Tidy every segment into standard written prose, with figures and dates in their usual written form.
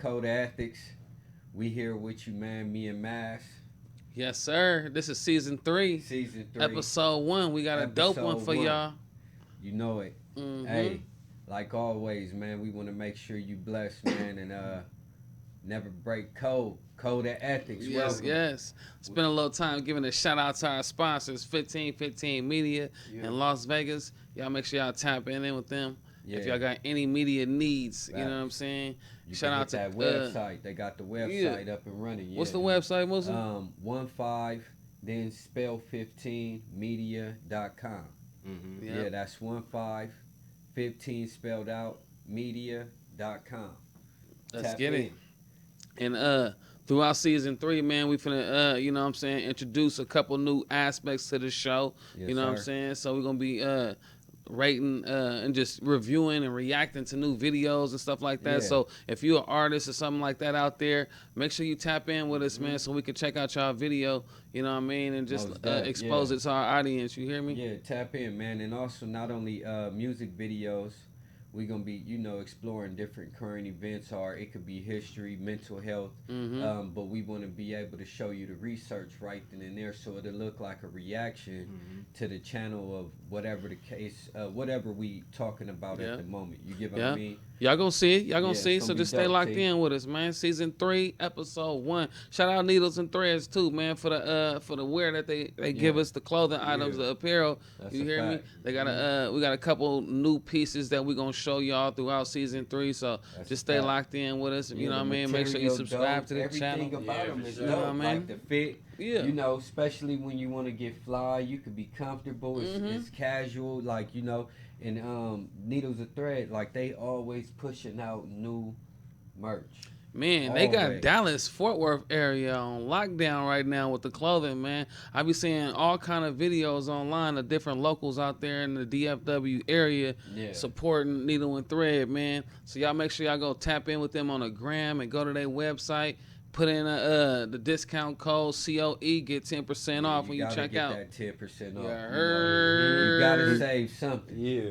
Code of Ethics. We here with you, man. Me and Mazz. Yes, sir. This is season 3, Season 3. episode 1. We got a dope one Episode for 1. y'all. You know it. Hey, like always, man, we want to make sure you blessed, man, and never break code. Code of Ethics. Yes, Welcome. yes. Spend a little time giving a shout out to our sponsors, 1515 Media in Las Vegas. Y'all make sure y'all tap in with them. If y'all got any media needs, you know what I'm saying? You Shout out to that website. They got the website up and running. What's the website, Musa? 15 then spell 15 media.com. Yeah, that's 15 spelled out media.com. Let's get it. And throughout season 3, man, we finna you know what I'm saying, introduce a couple new aspects to the show. Yes, you know what I'm saying? So we're gonna be rating and just reviewing and reacting to new videos and stuff like that. So if you're an artist or something like that out there, make sure you tap in with us, man, so we can check out y'all video, you know what I mean, and just expose it to our audience. You hear me? Yeah, tap in, man. And also not only music videos, we're going to be, exploring different current events, or it could be history, mental health, but we want to be able to show you the research right then and there, so it'll look like a reaction to the channel of whatever the case, whatever we talking about at the moment. You get what I mean? Y'all gonna see it. Y'all gonna see it. So just stay locked T. in with us, man. Season 3, episode 1. Shout out Needles and Threads too, man, for the wear that they give us, the clothing items, the apparel. That's you a hear fact. me? They got we got a couple new pieces that we gonna show y'all throughout season 3. So just stay locked in with us. You know what I mean? Make sure you subscribe to the channel. Everything about them is You know what I dope. mean? Like the fit. Yeah. Especially when you want to get fly, you could be comfortable. It's casual, and Needles of Thread, like they always pushing out new merch. Man, they got Dallas, Fort Worth area on lockdown right now with the clothing, man. I be seeing all kind of videos online of different locals out there in the DFW area supporting Needle and Thread, man. So y'all make sure y'all go tap in with them on the gram and go to their website. Put in the discount code COE, get 10% off when you check out. That 10% off. You gotta save something. Yeah.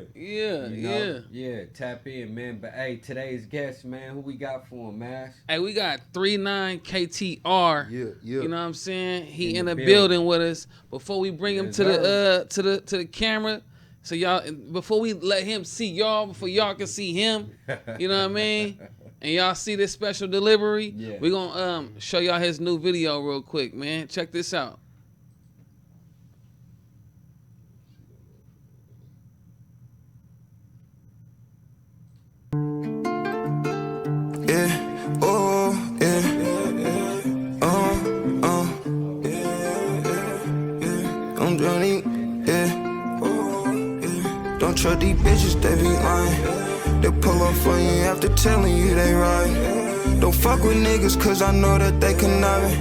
Tap in, man. But hey, today's guest, man, who we got for him, Mazz? Hey, we got 39KTR. You know what I'm saying? He in the building with us. Before we bring him to the camera, so y'all, before we let him see y'all, before y'all can see him, you know what I mean? And y'all see this special delivery, we're gonna show y'all his new video real quick, man. Check this out. I'm drowning, Don't trust these bitches, they be lying. They pull up on you after telling you they right. Don't fuck with niggas cause I know that they conniving,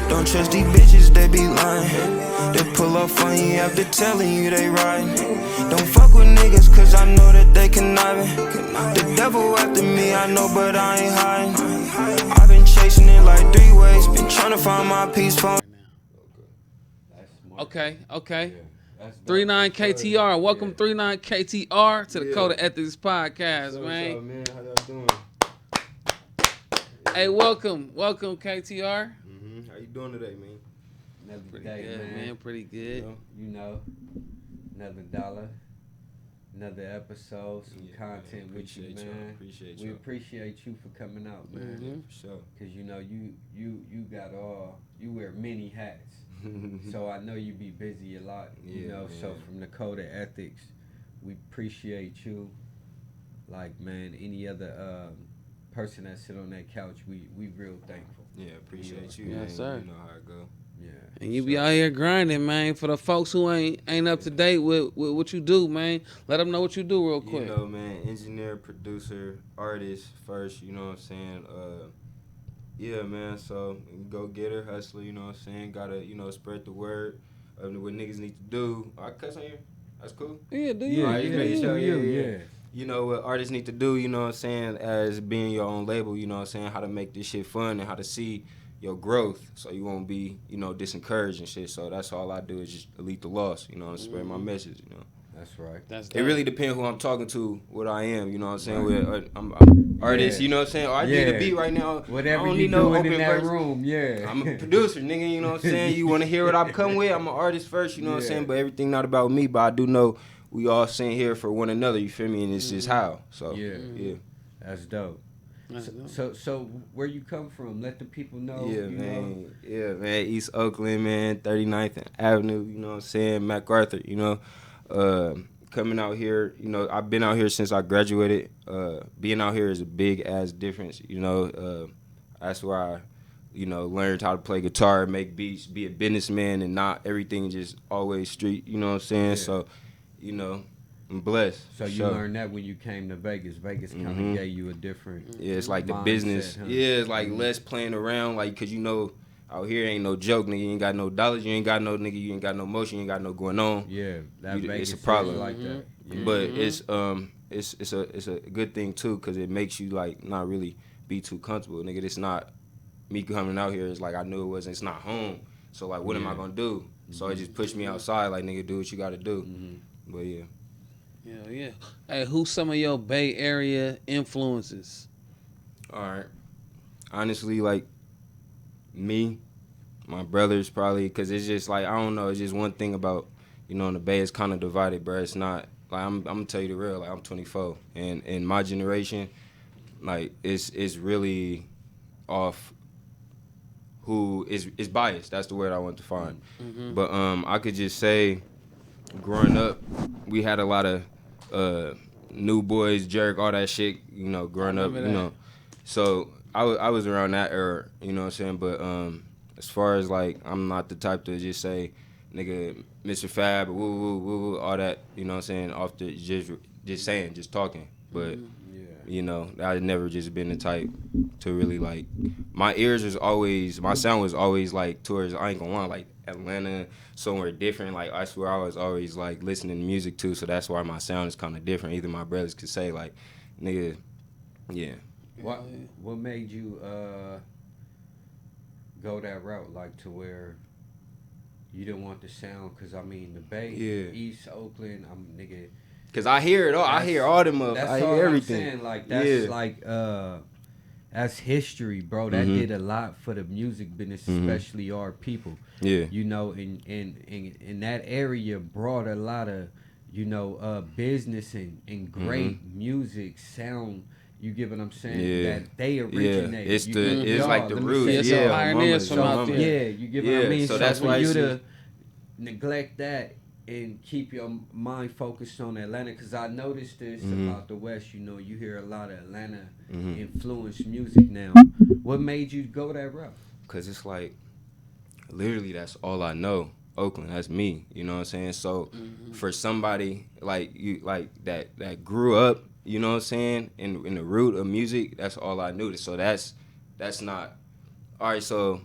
Don't trust these bitches, they be lying. They pull up on you after telling you they right. Don't fuck with niggas cause I know that they conniving. The devil after me, I know, but I ain't hiding. I've been chasing it like 3 ways. Been trying to find my peace phone. Okay. 39KTR. Welcome 39KTR to the Code of Ethics podcast, man. What's up, man? How y'all doing? Hey, welcome KTR. How you doing today, man? Another Pretty day, good, man. Pretty good. Another dollar, another episode, some content with you, man. We appreciate you for coming out, man. For sure. Cause you got you wear many hats. So I know you be busy a lot, so from the Code of Ethics, we appreciate you. Like, man, any other person that sit on that couch, we real thankful. Yeah, appreciate you. Yes, sir. You know how it go. Yeah. And you be out here grinding, man. For the folks who ain't up to date with what you do, man, let them know what you do real quick. You know, man, engineer, producer, artist first, you know what I'm saying? Yeah, man, so go getter, hustler, you know what I'm saying? Gotta, spread the word of what niggas need to do. I cuss on here? That's cool? Yeah, do you? Yeah. You know what artists need to do, you know what I'm saying, as being your own label, you know what I'm saying, how to make this shit fun and how to see your growth so you won't be, discouraged and shit. So that's all I do is just elite the loss, spread my message, That's right. It really depends who I'm talking to, what I am. You know what I'm saying? Right. I'm artist. You know what I'm saying? Or I need a beat right now. Whatever I don't you need no doing open in that verse. room, I'm a producer, nigga. You know what I'm saying? You want to hear what I've come with? I'm an artist first. You know what I'm saying? But everything not about me. But I do know we all sitting here for one another. You feel me? And it's just how. So yeah. That's dope. So where you come from? Let the people know. Yeah, man. Yeah, man. East Oakland, man. 39th Avenue. You know what I'm saying? MacArthur. You know, coming out here. You know, I've been out here since I graduated. Being out here is a big ass difference. You know, that's where I, you know, learned how to play guitar, make beats, be a businessman, and not everything just always street. You know what I'm saying? Yeah. So, you know. I'm blessed. So you learned that when you came to Vegas. Vegas kind of gave you a different it's like the mindset, business. Huh? Yeah, it's like less playing around. Like, cause you know, out here ain't no joke, nigga. You ain't got no dollars. You ain't got no nigga. You ain't got no motion. You ain't got no going on. Yeah, that Vegas it's a problem like that. Yeah. But it's a good thing too, cause it makes you like not really be too comfortable, nigga. It's not me coming out here. It's like I knew it wasn't. It's not home. So like, what am I gonna do? So it just pushed me outside. Like, nigga, do what you gotta do. But yeah. Yeah. Hey, who's some of your Bay Area influences? All right. Honestly, like, me, my brothers probably, because it's just like, I don't know, it's just one thing about, you know, in the Bay, it's kind of divided, bro. It's not, like, I'm going to tell you the real, like, I'm 24. And in my generation, like, it's really off who is biased. That's the word I want to find. But I could just say, growing up, we had a lot of New Boys, Jerk, all that shit, you know, growing up, you know. So I was around that era, you know what I'm saying? But as far as like, I'm not the type to just say, nigga, Mr. Fab, woo, woo, woo, woo, all that, you know what I'm saying, off the just saying, just talking. But, you know, I've never just been the type to really like, my sound was always like towards, I ain't gonna lie, like Atlanta, somewhere different. Like, I swear I was always like listening to music too, so that's why my sound is kind of different. Either my brothers could say like, nigga, yeah. What made you go that route, like to where you didn't want the sound? Cause I mean the Bay, East Oakland, nigga. Cause I hear it all. I hear all them up. I hear everything. I'm saying. Like that's like that's history, bro. That did a lot for the music business, especially our people. Yeah. You know, in that area brought a lot of, you know, business and great music sound. You get what I'm saying? Yeah. That they originate. Yeah. It's like the roots. Yeah, pioneers from out there. Yeah, you get what I mean? So that's why you to neglect that and keep your mind focused on Atlanta, because I noticed this about the West. You know, you hear a lot of Atlanta influenced music now. What made you go that route? Because it's like, literally, that's all I know. Oakland, that's me. You know what I'm saying? So for somebody like you, like that grew up, you know what I'm saying, in the root of music, that's all I knew. So that's not all right. So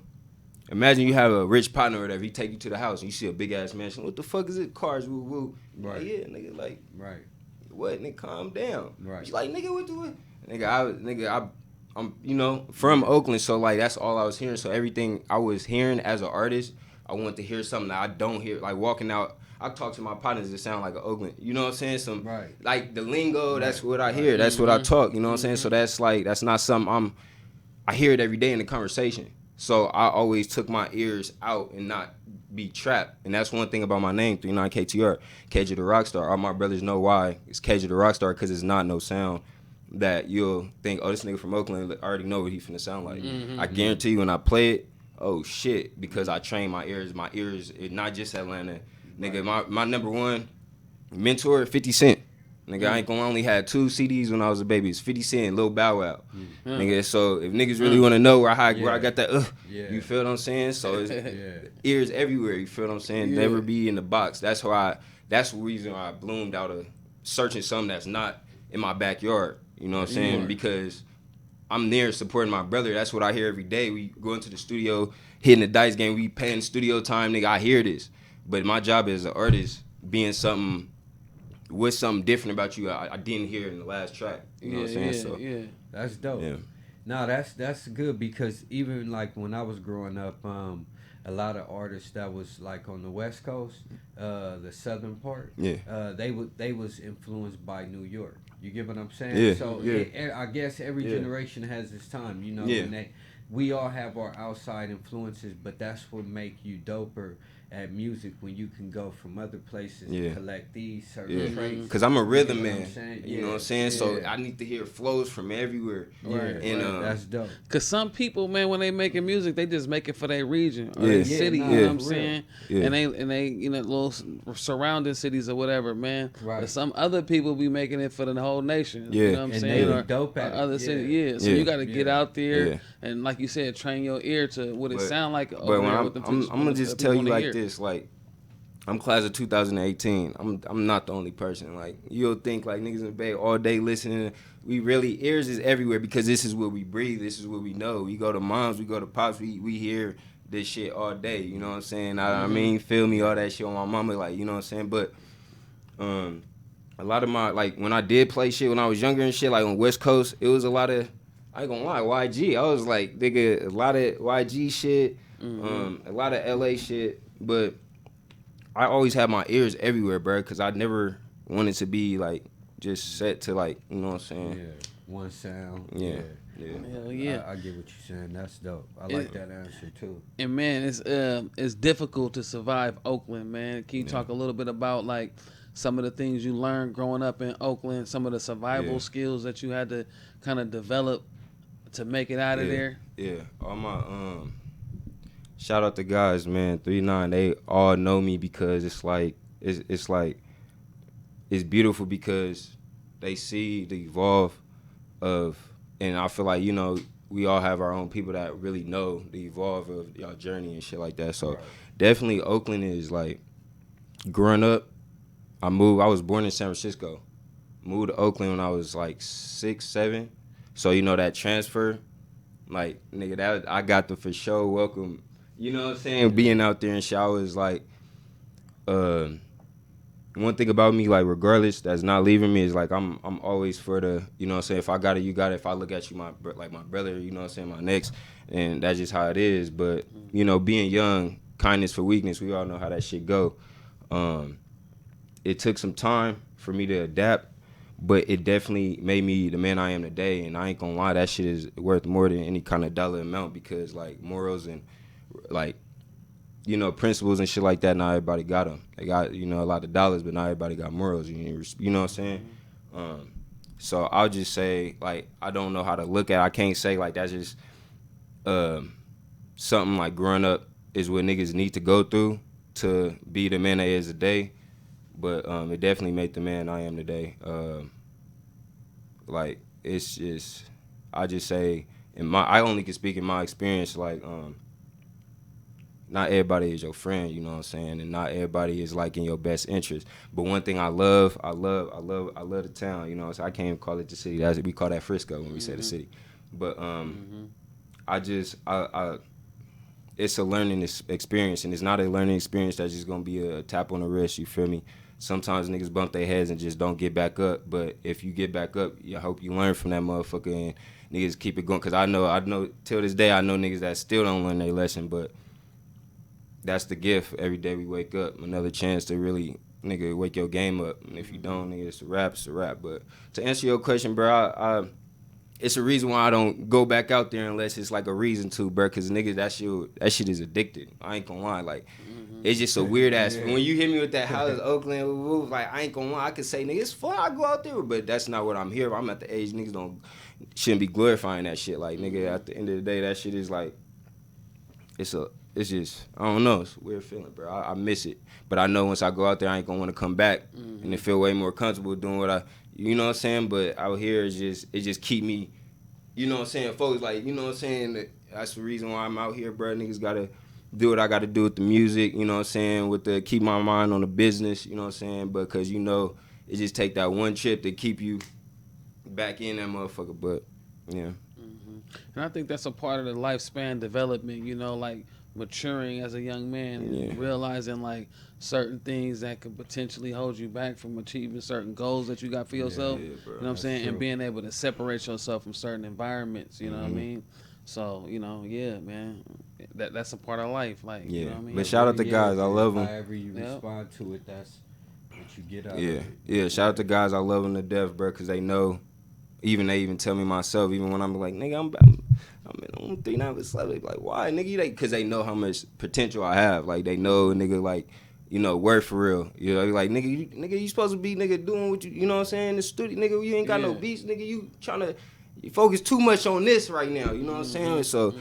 imagine you have a rich partner or whatever. He take you to the house and you see a big ass mansion. What the fuck is it? Cars, woo woo. Right. Like, yeah, nigga. Like, right. What? Nigga, calm down. Right. She's like, nigga, what the? Nigga, I'm you know, from Oakland, so like that's all I was hearing. So everything I was hearing as an artist, I wanted to hear something that I don't hear. Like walking out, I talk to my partners that sound like an Oakland. You know what I'm saying? Like the lingo, that's what I hear. That's what I talk. You know what I'm saying? So that's not something I hear it every day in the conversation. So I always took my ears out and not be trapped. And that's one thing about my name, 39KTR, KJ the Rockstar. All my brothers know why it's KJ the Rockstar, because it's not no sound that you'll think, oh, this nigga from Oakland, I already know what he finna sound like. I guarantee you when I play it, oh shit, because I train my ears, it's not just Atlanta. Nigga, my number one mentor, 50 Cent. Nigga, I ain't gonna only had 2 CDs when I was a baby. It's 50 Cent, Lil Bow Wow. Nigga, so if niggas really wanna know where I got that, you feel what I'm saying? So it's ears everywhere, you feel what I'm saying? Never be in the box. That's the reason why I bloomed out of searching something that's not in my backyard. You know what I'm saying? Because I'm there supporting my brother. That's what I hear every day. We go into the studio, hitting the dice game, we paying studio time, nigga, I hear this. But my job as an artist, being something different about you, I didn't hear in the last track. You know what I'm saying? So that's dope. Yeah. No, that's good because even like when I was growing up, a lot of artists that was like on the West Coast, the southern part, Yeah. They was influenced by New York. You get what I'm saying? Yeah, So yeah. I guess every Yeah. generation has its time, you know. Yeah. And we all have our outside influences, but that's what make you doper at music when you can go from other places and collect these certain traits. Because I'm a rhythm You know man. You know what I'm saying? So I need to hear flows from everywhere. Right. And that's dope. Because some people, man, when they making music, they just make it for their region or their city. Nah, you know what I'm saying? Yeah. And they little surrounding cities or whatever, man. Right. But some other people be making it for the whole nation. Yeah. You know what I'm And saying? they Or dope at it. other cities. Yeah. So Yeah. you got to get out there Yeah. and, like you said, train your ear to what it sound like. But when I'm gonna just tell you like this, like. I'm class of 2018. I'm not the only person. Like, you'll think like niggas in the Bay all day listening. We really, ears is everywhere because this is what we breathe. This is what we know. We go to moms, we go to pops, we hear this shit all day. You know what I'm saying? I mean, feel me, all that shit on my mama. Like, you know what I'm saying? But a lot of my, like, when I did play shit when I was younger and shit, like on West Coast, it was a lot of, I ain't gonna lie, YG. I was like, nigga, a lot of YG shit, a lot of LA shit. But I always had my ears everywhere, bro, because I never wanted to be, like, just set to, like, you know what I'm saying? Yeah, one sound. Yeah. Hell yeah. I get what you're saying. That's dope. I like that answer, too. And, man, it's difficult to survive Oakland, man. Can you talk a little bit about, like, some of the things you learned growing up in Oakland, some of the survival skills that you had to kind of develop to make it out of there? Yeah. All my, shout out to guys, man. 3-9, they all know me because it's like it's beautiful because they see the evolve of, and I feel like, you know, we all have our own people that really know the evolve of y'all journey and shit like that. So definitely Oakland is like, growing up, I was born in San Francisco. Moved to Oakland when I was like 6, 7. So, you know, that transfer, like, nigga, that I got the for sure welcome. You know what I'm saying? Being out there and shit, I was like, one thing about me, like, regardless, that's not leaving me is, like, I'm always for the, you know what I'm saying? If I got it, you got it. If I look at you, my brother, you know what I'm saying, my next, and that's just how it is. But, you know, being young, kindness for weakness, we all know how that shit go. It took some time for me to adapt, but it definitely made me the man I am today. And I ain't gonna lie, that shit is worth more than any kind of dollar amount because, like, morals and, like, you know, principles and shit like that, not everybody got them. They got, you know, a lot of dollars, but not everybody got morals. You know what I'm saying? So I'll just say, like, I don't know how to look at it. I can't say, like, that's just something, like, growing up is what niggas need to go through to be the man they is today. But it definitely made the man I am today. Like, it's just, I just say, I only can speak in my experience, like, not everybody is your friend, you know what I'm saying? And not everybody is, like, in your best interest. But one thing I love the town, you know what I'm saying? I can't even call it the city. We call that Frisco when we say the city. But it's a learning experience, and it's not a learning experience that's just going to be a tap on the wrist, you feel me? Sometimes niggas bump their heads and just don't get back up. But if you get back up, I hope you learn from that motherfucker and niggas keep it going. Because I know, till this day, I know niggas that still don't learn their lesson. But that's the gift. Every day we wake up, another chance to really, nigga, wake your game up. And if you don't, nigga, it's a rap. But to answer your question, bro, it's a reason why I don't go back out there unless it's like a reason to, bro. Because niggas, that shit is addicted. I ain't gonna lie. Like, it's just a weird ass. When you hit me with that house, Oakland, like, I ain't gonna lie. I could say, nigga, it's fun. I go out there, but that's not what I'm here. I'm at the age niggas shouldn't be glorifying that shit. Like, nigga, at the end of the day, that shit is like, it's just, I don't know. It's a weird feeling, bro. I miss it. But I know once I go out there, I ain't gonna want to come back and it feel way more comfortable doing what you know what I'm saying? But out here, it just keep me, you know what I'm saying? Folks, like, you know what I'm saying? That's the reason why I'm out here, bro. Niggas gotta do what I gotta do with the music, you know what I'm saying? Keep my mind on the business, you know what I'm saying? Because, you know, it just take that one trip to keep you back in that motherfucker. But, yeah. And I think that's a part of the lifespan development, you know, like maturing as a young man and realizing like certain things that could potentially hold you back from achieving certain goals that you got for yourself. You know what I'm saying? True. And being able to separate yourself from certain environments, you know what I mean? So, you know, yeah, man. That's a part of life. Like, you know what I mean? But shout out to guys, I love them. However you respond to it, that's what you get out of it. Yeah, shout out to guys, I love them to death, bro, because they know. They even tell me myself, even when I'm like, nigga, I'm 3-9 with Slap. They be like, why, nigga? Because they know how much potential I have. Like, they know, nigga, like, you know, work for real. You know, like, nigga, you supposed to be, nigga, doing what you know what I'm saying, in the studio. Nigga, you ain't got no beats, nigga. You focus too much on this right now. You know what I'm saying? So,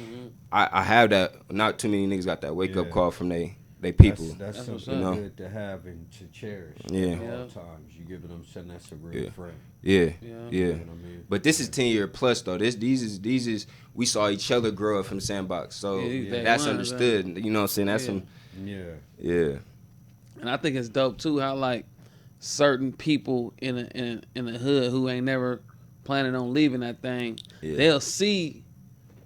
I have that. Not too many niggas got that wake-up call from they people. That's something good to have and to cherish at all times. You give them something that's a real friend. Yeah. You know what I mean? But this is 10-year plus though. These is we saw each other grow up from Sandbox. So that's understood. You know what I'm saying? That's some And I think it's dope too how like certain people in the hood who ain't never planning on leaving that thing, they'll see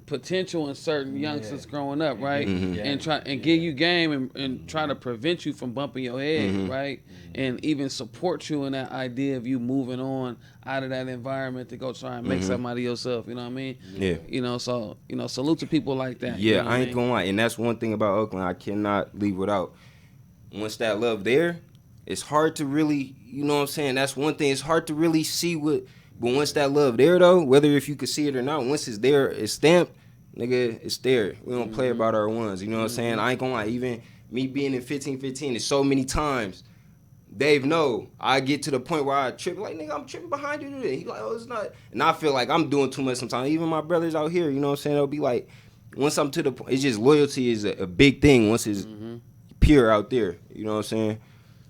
potential in certain youngsters growing up, right? And try and give you game and try to prevent you from bumping your head, right? And even support you in that idea of you moving on out of that environment to go try and make something out of yourself. You know what I mean? Yeah. You know, so salute to people like that. Yeah, you know I ain't gonna lie, and that's one thing about Oakland I cannot leave without. Once that love there, it's hard to really, you know what I'm saying? That's one thing. It's hard to really see what. But once that love there though, whether if you could see it or not, once it's there, it's stamped. Nigga, it's there. We don't play about our ones. You know what I'm saying? I ain't gonna lie. Even me being in 1515, it's so many times. Dave know I get to the point where I trip. Like, nigga, I'm tripping behind you today. He like, oh, it's not. And I feel like I'm doing too much sometimes. Even my brothers out here, you know what I'm saying? They'll be like, once I'm to the point, it's just loyalty is a big thing once it's pure out there. You know what I'm saying?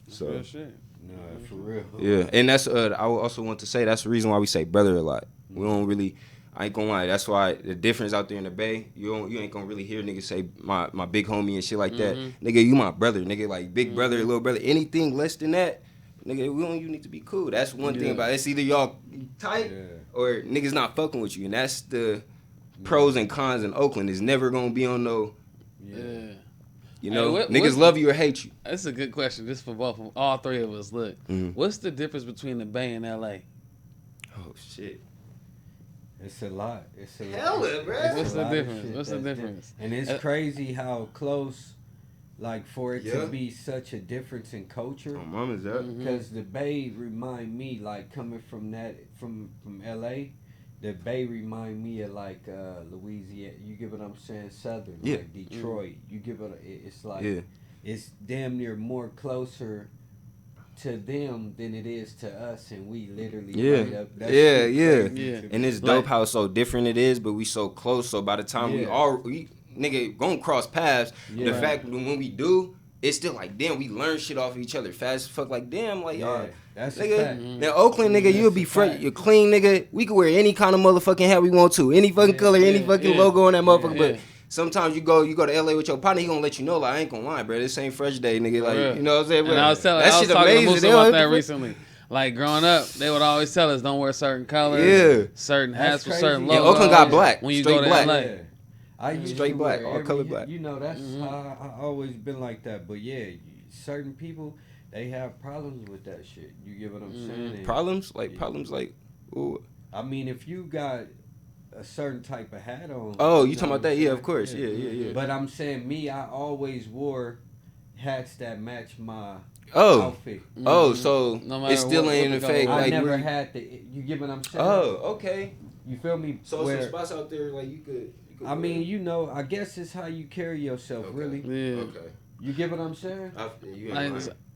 So. Real shit. No, for real. Yeah, and that's I also want to say that's the reason why we say brother a lot. We don't really. I ain't gonna lie. That's why the difference out there in the Bay, you ain't gonna really hear niggas say my big homie and shit like that. Nigga, you my brother. Nigga, like big brother, little brother. Anything less than that, nigga, we don't even need to be cool. That's one thing about it. It's either y'all tight or niggas not fucking with you, and that's the pros and cons in Oakland. Is never gonna be on no. You know, niggas love you or hate you. That's a good question. Just for all three of us. Look, what's the difference between the Bay and LA? Oh shit. It's a lot. It's a hella, bro. What's the difference? What's the difference? And it's crazy how close, like, for it to be such a difference in culture. My mom is that. Because the Bay remind me, like, coming from L.A., the Bay remind me of, like, Louisiana. You get what I'm saying? Southern, like Detroit. You give it, it's like, it's damn near more closer to them than it is to us, and we literally right up. And it's dope how so different it is, but we so close. So by the time we nigga gonna cross paths, the fact when we do, it's still like damn, we learn shit off of each other fast as fuck. Like damn, like that's nigga. A fact. Now Oakland, nigga, you'll be fresh, you're clean, nigga. We can wear any kind of motherfucking hat we want to, any fucking color, any fucking logo on that motherfucker, but. Sometimes you go to LA with your partner, he gonna let you know, like, I ain't gonna lie, bro, this ain't fresh day, nigga. Like, you know what I'm saying? And I was talking to Musa about that recently. Like, growing up, they would always tell us, don't wear certain colors, certain hats with certain logos. Yeah, Oakland got black. When you straight go to black. LA. I used straight to black, wear all color black. You know, that's how I always been like that. But yeah, certain people, they have problems with that shit. You get what I'm saying? Problems like, ooh. I mean, if you got a certain type of hat on. Oh, you talking about that? Yeah, of course. Yeah. But I'm saying I always wore hats that match my outfit. Oh, so no it still ain't a fake. I never had you get what I'm saying? Oh, okay. You feel me? So some spots out there like you could I mean, you know, I guess it's how you carry yourself, really. Yeah. Okay. You get what I'm saying?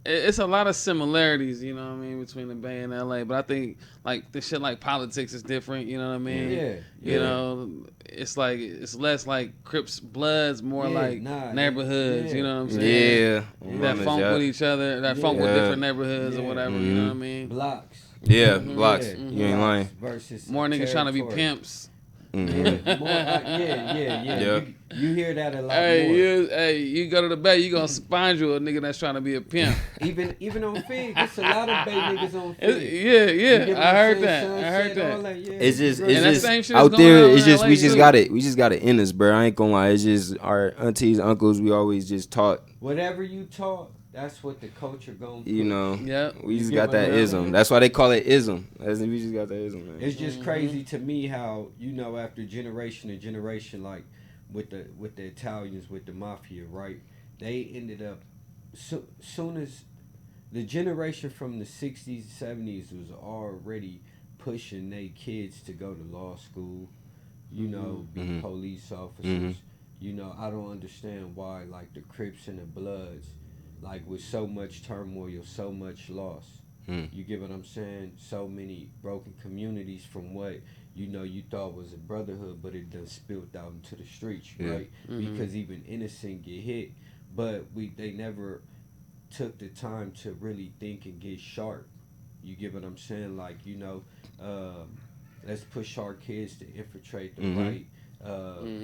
It's a lot of similarities, you know what I mean, between the Bay and LA. But I think like the shit like politics is different, you know what I mean? Yeah. You know, it's like it's less like Crips Bloods, more like neighborhoods, you know what I'm saying? Yeah. That funk with each other, that funk with different neighborhoods or whatever, you know what I mean? Blocks. Yeah, blocks. You ain't lying. Versus more niggas trying to be pimps. Yeah, more, yeah. You hear that a lot more. You go to the bay, you gonna find you a nigga that's trying to be a pimp. even on Fig, there's a lot of bay niggas on Fig. I heard that. It's just out there. It's just LA we just got it in us, bro. I ain't gonna lie. It's just our aunties, uncles. We always just taught. Whatever you taught, that's what the culture gonna. You know. Yeah. We just got that ism. That's why they call it ism. We just got that ism, man. It's just crazy to me how after generation and generation, like with the Italians, with the mafia, right? They ended up soon as the generation from the 60s, 70s was already pushing their kids to go to law school, be police officers. I don't understand why, like, the Crips and the Bloods, like, with so much turmoil, so much loss. You get what I'm saying? So many broken communities from what, you thought was a brotherhood, but it done spilled out into the streets, right? Because even innocent get hit, but they never took the time to really think and get sharp. You get what I'm saying? Like, let's push our kids to infiltrate the right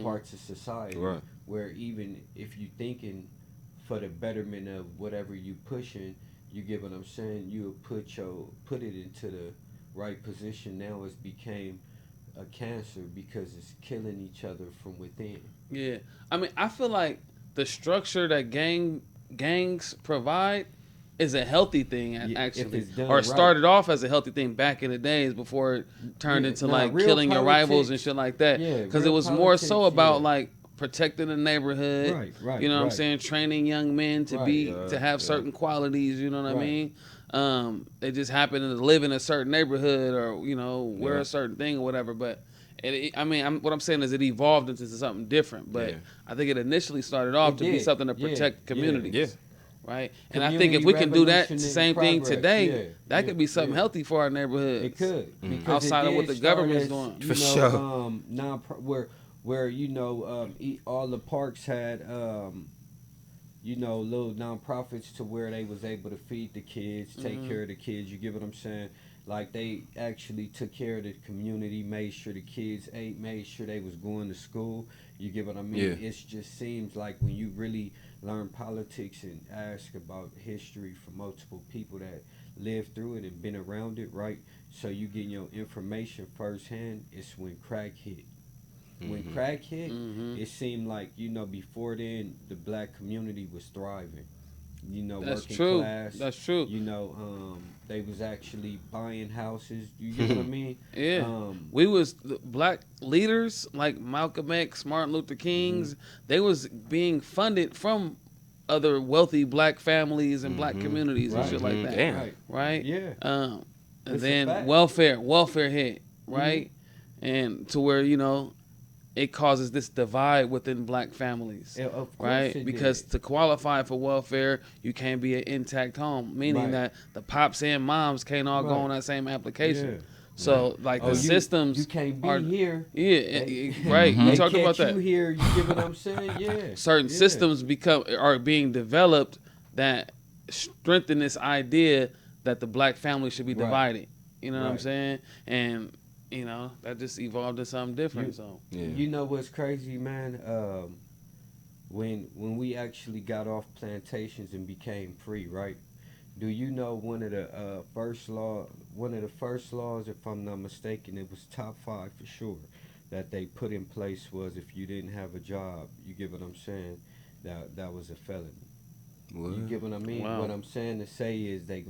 parts of society, right, where even if you thinking for the betterment of whatever you pushing, you get what I'm saying, you put it into the right position. Now it's became a cancer because it's killing each other from within. Yeah, I mean, I feel like the structure that gangs provide is a healthy thing, actually, or it started off as a healthy thing back in the days before it turned into like killing your rivals and shit like that. Because it was more so about like protecting the neighborhood. Right. You know what I'm saying? Training young men to have certain qualities. You know what I mean? They just happen to live in a certain neighborhood or wear a certain thing or whatever. But what I'm saying is it evolved into something different. But I think it initially started off to be something to protect communities. Yeah. Right, and I think if we can do that same thing today, that could be something healthy for our neighborhoods. It could, outside of what the government's doing. For sure. Where all the parks had little nonprofits to where they was able to feed the kids, take care of the kids. You get what I'm saying? Like, they actually took care of the community, made sure the kids ate, made sure they was going to school. You get what I mean? Yeah. It just seems like when you really learn politics and ask about history from multiple people that lived through it and been around it, right? So you get your information firsthand. It's when crack hit. When crack hit, it seemed like, before then, the black community was thriving. That's working true. class. That's true. They was actually buying houses. You get what I mean? Yeah. We was black leaders like Malcolm X, Martin Luther King's. They was being funded from other wealthy black families and black communities and shit like that. Damn. Right? Yeah. And then welfare hit, right? And to where, it causes this divide within black families, right? Because to qualify for welfare, you can't be an intact home, meaning that the pops and moms can't all go on that same application. Yeah. So, like, the systems you can't be here. Yeah, right. We talked about that. You here, you get what I'm saying? Yeah. Certain systems are being developed that strengthen this idea that the black family should be divided. You know what I'm saying? And that just evolved to something different. You know what's crazy, man? When we actually got off plantations and became free, right? Do you know one of the first laws, if I'm not mistaken, it was top 5 for sure, that they put in place was if you didn't have a job, you get what I'm saying, that was a felony. What? You get what I mean? Wow. What I'm saying to say is they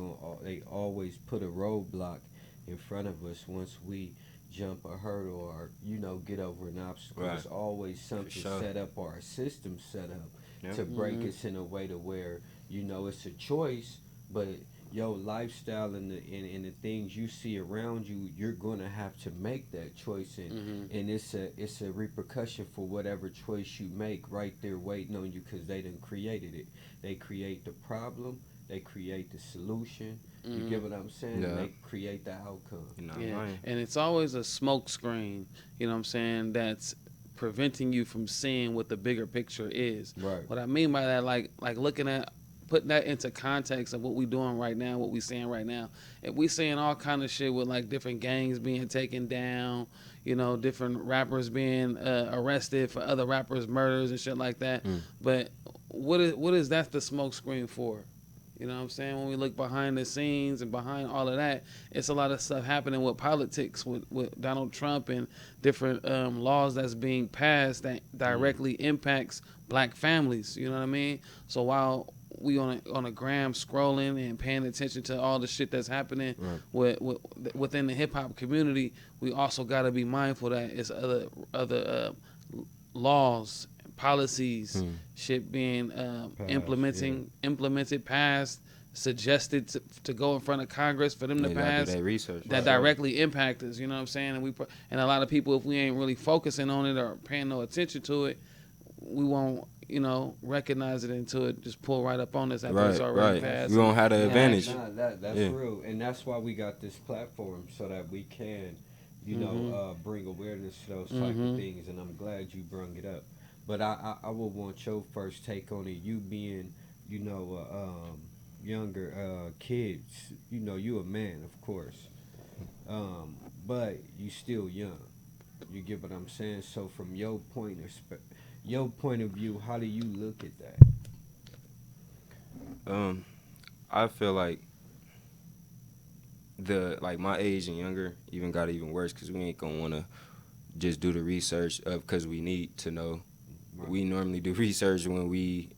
always put a roadblock in front of us once we jump a hurdle or get over an obstacle. There's always something set up or a system set up to break us in a way to where it's a choice, but your lifestyle and the things you see around you, you're gonna have to make that choice, and it's a repercussion for whatever choice you make right there waiting on you, because they done created it. They create the problem, they create the solution. You get what I'm saying? Yeah. They create the outcome. And it's always a smoke screen, you know what I'm saying, that's preventing you from seeing what the bigger picture is. Right. What I mean by that, like looking at putting that into context of what we doing right now, what we seeing right now. If we seeing all kind of shit with like different gangs being taken down, you know, different rappers being arrested for other rappers' murders and shit like that. But what is that the smoke screen for? You know what I'm saying? When we look behind the scenes and behind all of that, it's a lot of stuff happening with politics, with Donald Trump and different laws that's being passed that directly impacts black families. You know what I mean? So while we on a gram scrolling and paying attention to all the shit that's happening within the hip hop community, we also got to be mindful that it's other laws, policies, shit being implemented, passed, suggested to go in front of Congress for them to pass that directly impact us. You know what I'm saying? And a lot of people, if we ain't really focusing on it or paying no attention to it, we won't, you know, recognize it until it just pull right up on us after it's already passed. We don't have the advantage. That's real, and that's why we got this platform so that we can, you know, bring awareness to those type of things. And I'm glad you brung it up. But I would want your first take on it. You being, you know, younger kids, you know, you a man, of course, but you still young. You get what I'm saying? So from your point of view, how do you look at that? I feel like my age and younger even got even worse because we ain't gonna want to just do the research because we need to know. Right. We normally do research when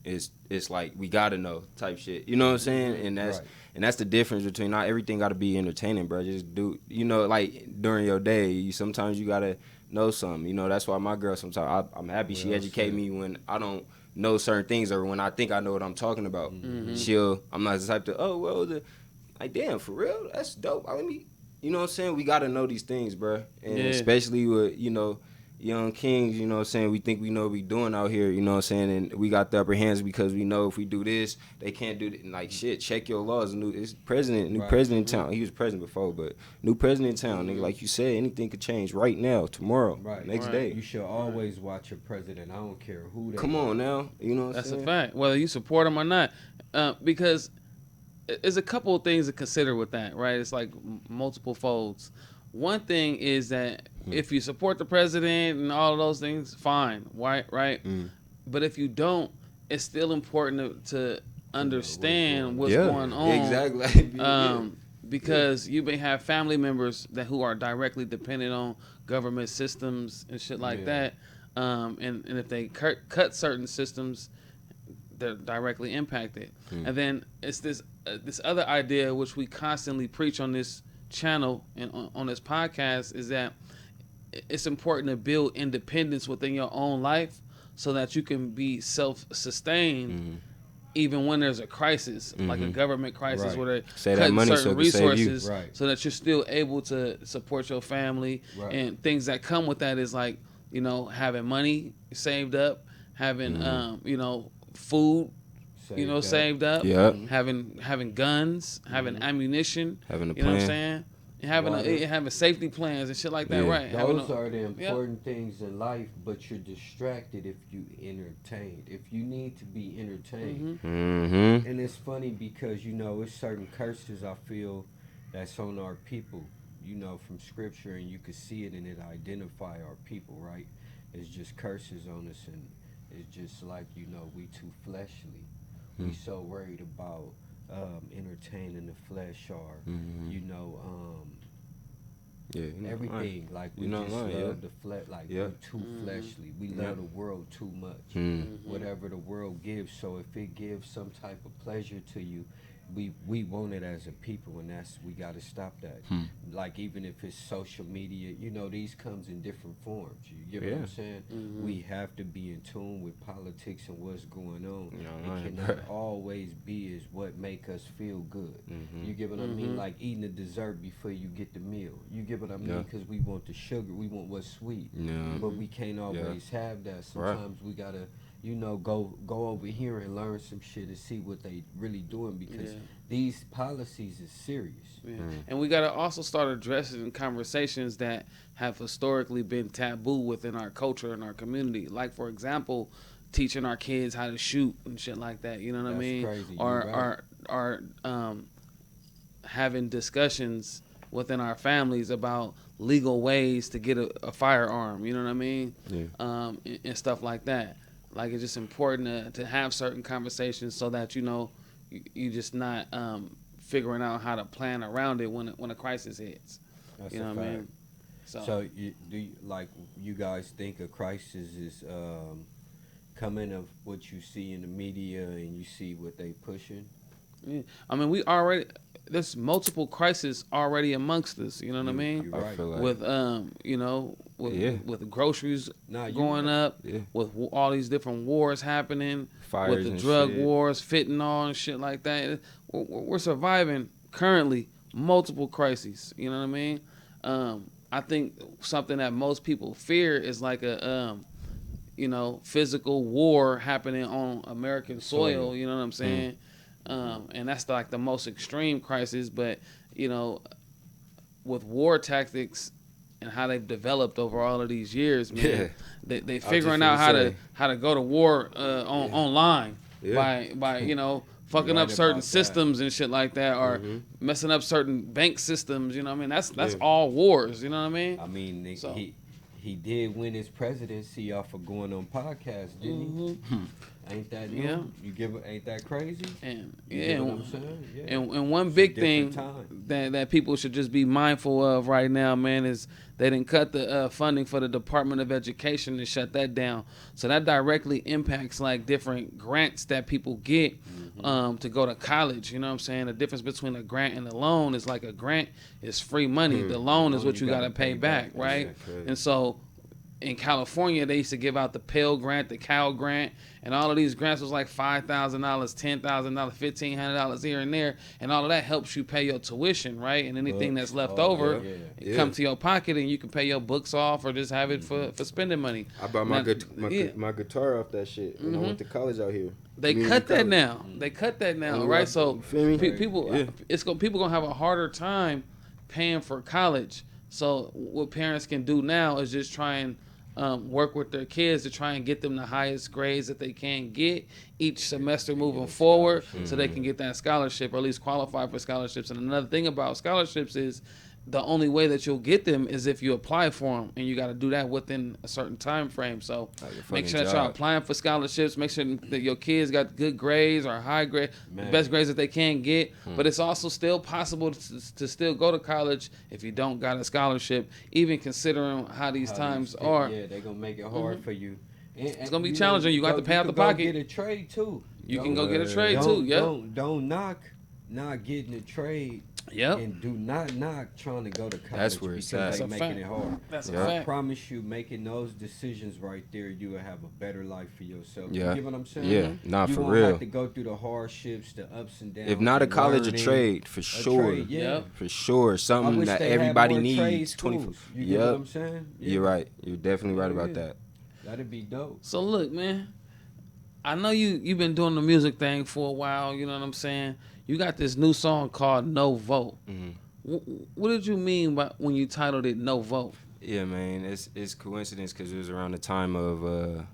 it's like we gotta know type shit. You know what I'm saying? And that's the difference between not everything gotta be entertaining, bro. Just do, you know, like during your day, sometimes you gotta know something. You know, that's why my girl sometimes I'm happy she educate me when I don't know certain things or when I think I know what I'm talking about. I'm not the type to like damn, for real, that's dope. Let me, you know what I'm saying? We gotta know these things, bro, and especially with, you know, young kings, you know what I'm saying, we think we know what we doing out here, you know what I'm saying, and we got the upper hands because we know if we do this, they can't do it. Like, shit, check your laws. New president in town. He was president before, but new president in town, nigga. Like you said, anything could change right now, tomorrow, next day. You should always watch your president. I don't care who they Come on now, you know what I'm That's saying? a fact, whether you support him or not, because there's a couple of things to consider with that, right? It's like multiple folds. One thing is that if you support the president and all of those things, fine, right? But if you don't, it's still important to understand what's going on. Exactly. Because you may have family members who are directly dependent on government systems and shit like that. And if they cut certain systems, they're directly impacted. And then it's this other idea which we constantly preach on this channel and on this podcast, is that it's important to build independence within your own life so that you can be self-sustained even when there's a crisis, like a government crisis where they're cutting certain resources, so that you're still able to support your family. And things that come with that is like, you know, having money saved up, having you know, food saved up, having guns, having ammunition, having a plan. You know what I'm saying? Having safety plans and shit like that, right? Those are the important things in life, but you're distracted if you entertained. If you need to be entertained. And it's funny because, you know, it's certain curses I feel that's on our people, you know, from scripture, and you can see it and it identify our people, right? It's just curses on us, and it's just like, you know, we too fleshly. We so worried about entertaining the flesh or you know everything like we just love the flesh, like we're too fleshly. We love the world too much. Whatever the world gives, so if it gives some type of pleasure to you, we want it as a people, and we got to stop that. Like even if it's social media, you know, these comes in different forms. You get what I'm saying? We have to be in tune with politics and what's going on. It cannot always be is what make us feel good. You get what I mean? Like eating a dessert before you get the meal. You get what I mean? Because we want the sugar, we want what's sweet, but we can't always have that. Sometimes we gotta, you know, go over here and learn some shit and see what they really doing, because these policies is serious. And we got to also start addressing conversations that have historically been taboo within our culture and our community. Like, for example, teaching our kids how to shoot and shit like that. You know what I mean? Crazy. Or having discussions within our families about legal ways to get a firearm. You know what I mean? Yeah. And stuff like that. Like, it's just important to have certain conversations so that you just not figuring out how to plan around it when a crisis hits. That's you know what I mean? So you guys think a crisis is coming of what you see in the media and you see what they pushing? Yeah. I mean, there's multiple crises already amongst us. You know what I mean? You're right. With with groceries going up, with all these different wars happening, fires with the and drug shit. wars, fentanyl and shit like that. We're surviving currently multiple crises. You know what I mean? I think something that most people fear is like a physical war happening on American soil. You know what I'm saying? And that's like the most extreme crisis. But with war tactics and how they've developed over all of these years, man, they figuring out how to go to war online by fucking up certain systems and shit like that, or messing up certain bank systems. You know what I mean? That's all wars. You know what I mean? I mean, he did win his presidency off of going on podcasts, didn't he? Ain't that new? Ain't that crazy? And what I'm saying? Yeah. And one big thing that people should just be mindful of right now, man, is they didn't cut the funding for the Department of Education and shut that down. So that directly impacts like different grants that people get to go to college. You know what I'm saying? The difference between a grant and a loan is like a grant is free money. The loan is what you got to pay back, right? And so in California, they used to give out the Pell Grant, the Cal Grant, and all of these grants was like $5,000, $10,000, $1,500 here and there, and all of that helps you pay your tuition, right? And anything that's left over, come to your pocket, and you can pay your books off or just have it for spending money. I bought my guitar off that shit when I went to college out here. They cut that now. They cut that now, right? So people gonna have a harder time paying for college. So what parents can do now is just try and work with their kids to try and get them the highest grades that they can get each semester moving forward, so they can get that scholarship or at least qualify for scholarships. And another thing about scholarships is the only way that you'll get them is if you apply for them, and you got to do that within a certain time frame. So make sure that y'all applying for scholarships. Make sure that your kids got good grades or high grade, the best grades that they can get. But it's also still possible to still go to college if you don't got a scholarship, even considering how these times are. Yeah, they're gonna make it hard for you. It's gonna be challenging. You got to pay out the pocket. Get a trade too. You can go get a trade too. Yep. Don't knock not getting a trade. Yep. And do not knock trying to go to college. That's where it's at. Because they making it hard. That's a fact. I promise you, making those decisions right there, you will have a better life for yourself. Yeah. You get what I'm saying? Yeah, nah, you for won't real. have to go through the hardships, the ups and downs. If not a college, learning, a trade for sure. Trade, yeah. For sure. Something that everybody needs. 24. You get what I'm saying? Yeah. You're right. You're definitely right about that. That'd be dope. So look, man, I know you've been doing the music thing for a while. You know what I'm saying? You got this new song called No Vote. What did you mean by when you titled it No Vote? Yeah, man, it's coincidence because it was around the time of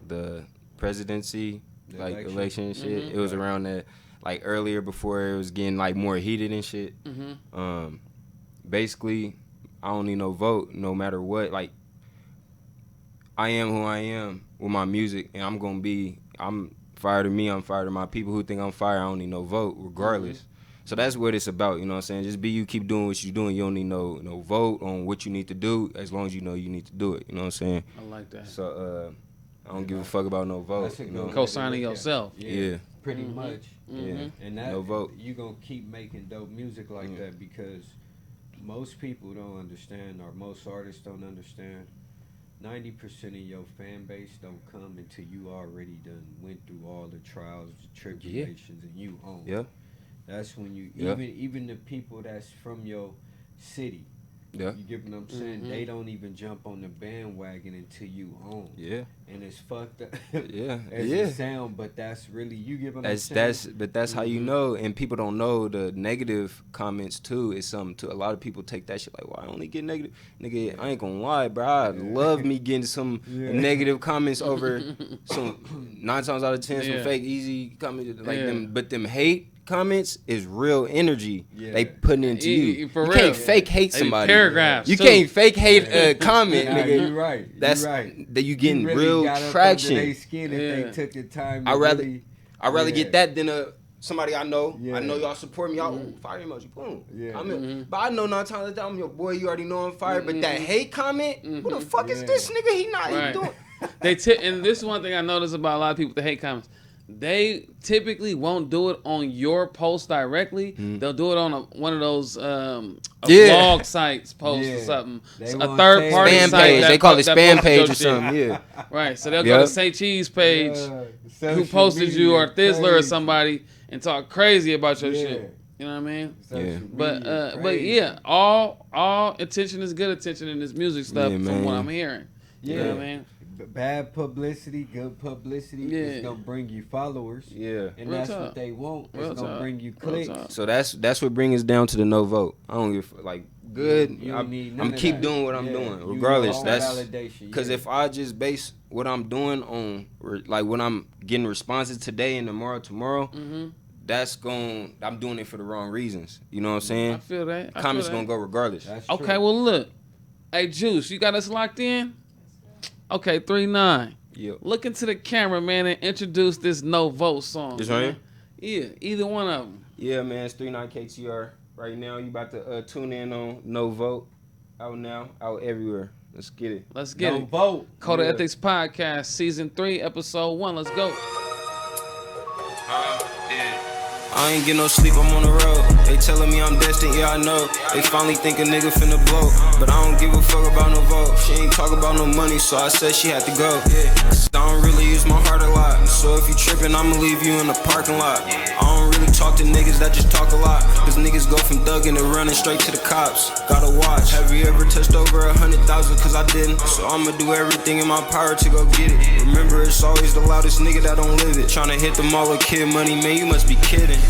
the presidency, election and shit. It was around that, like earlier before it was getting like more heated and shit. Basically, I don't need no vote no matter what. Like, I am who I am with my music, and I'm fire to me, I'm fire to my people who think I'm fire. I don't need no vote regardless. So that's what it's about, you know what I'm saying? Just be you, keep doing what you're doing. You don't need no vote on what you need to do as long as you know you need to do it, you know what I'm saying? I like that. So I don't give a fuck about no vote. You know? Co-signing yourself. Yeah. Pretty much. Yeah. And that, no vote. You gonna keep making dope music like that because most people don't understand, or most artists don't understand. 90% of your fan base don't come until you already done went through all the trials, the tribulations, and you own. Yeah. That's when you even the people that's from your city. Yeah. You get what I'm saying? They don't even jump on the bandwagon until you own. Yeah. And it's fucked up. Yeah. As Yeah. it sound, but that's really, you get what I'm saying? That's how you know, and people don't know the negative comments too. Is something to a lot of people take that shit like, well, I only get negative. Nigga, I ain't gonna lie, bro. I love me getting some negative comments over some 9 times out of 10 some fake easy comments like them, but them hate comments is real energy they putting into you. For you real. Can't fake hate somebody. Paragraphs. You too. Can't fake hate a comment, Nah, nigga. you right. That's right. that you getting You really real got up traction. under their skin if they took the time. To I'd rather get that than somebody I know. Yeah. I know y'all support me. Y'all fire emoji, boom. Yeah. But I know 9 times out of 10 I'm your boy. You already know I'm fired. But that hate comment, who the fuck is this nigga? He not even doing. And this is one thing I notice about a lot of people with the hate comments. They typically won't do it on your post directly. They'll do it on one of those blog sites post or something. A third party spam site. page. They call it spam page or something. Yeah. Right. So they'll go to Say Cheese page, who posted you, or Thizzler or somebody, and talk crazy about your shit. You know what I mean? But yeah, all attention is good attention in this music stuff from what I'm hearing. You know what I mean? Bad publicity, good publicity is gonna bring you followers. Yeah, and that's what they want. It's gonna bring you clicks. So that's what brings us down to the no vote. I don't give good. I'm keep doing what I'm doing regardless. That's because if I just base what I'm doing on like when I'm getting responses today and tomorrow, I'm doing it for the wrong reasons. You know what I'm saying? I feel that. Comments gonna go regardless. That's okay, true. well look, hey Juice, you got us locked in. Okay, 3-9. Yep. Look into the camera, man, and introduce this no vote song. This right here? Yeah, either one of them. Yeah, man, it's 3-9 KTR. Right now, you about to tune in on No Vote. Out now, out everywhere. Let's get it. Let's get it. No vote. Code of Ethics Podcast, Season 3, Episode 1. Let's go. I ain't get no sleep, I'm on the road. They telling me I'm destined, yeah, I know. They finally think a nigga finna blow. But I don't give a fuck about no vote. She ain't talk about no money, so I said she had to go. Cause I don't really use my heart a lot. So if you trippin', I'ma leave you in the parking lot. I don't really talk to niggas that just talk a lot. Cause niggas go from thuggin' to running straight to the cops. Gotta watch. Have you ever touched over 100,000? Cause I didn't. So I'ma do everything in my power to go get it. Remember, it's always the loudest nigga that don't live it. Tryna hit the mall with kid money, man, you must be kidding.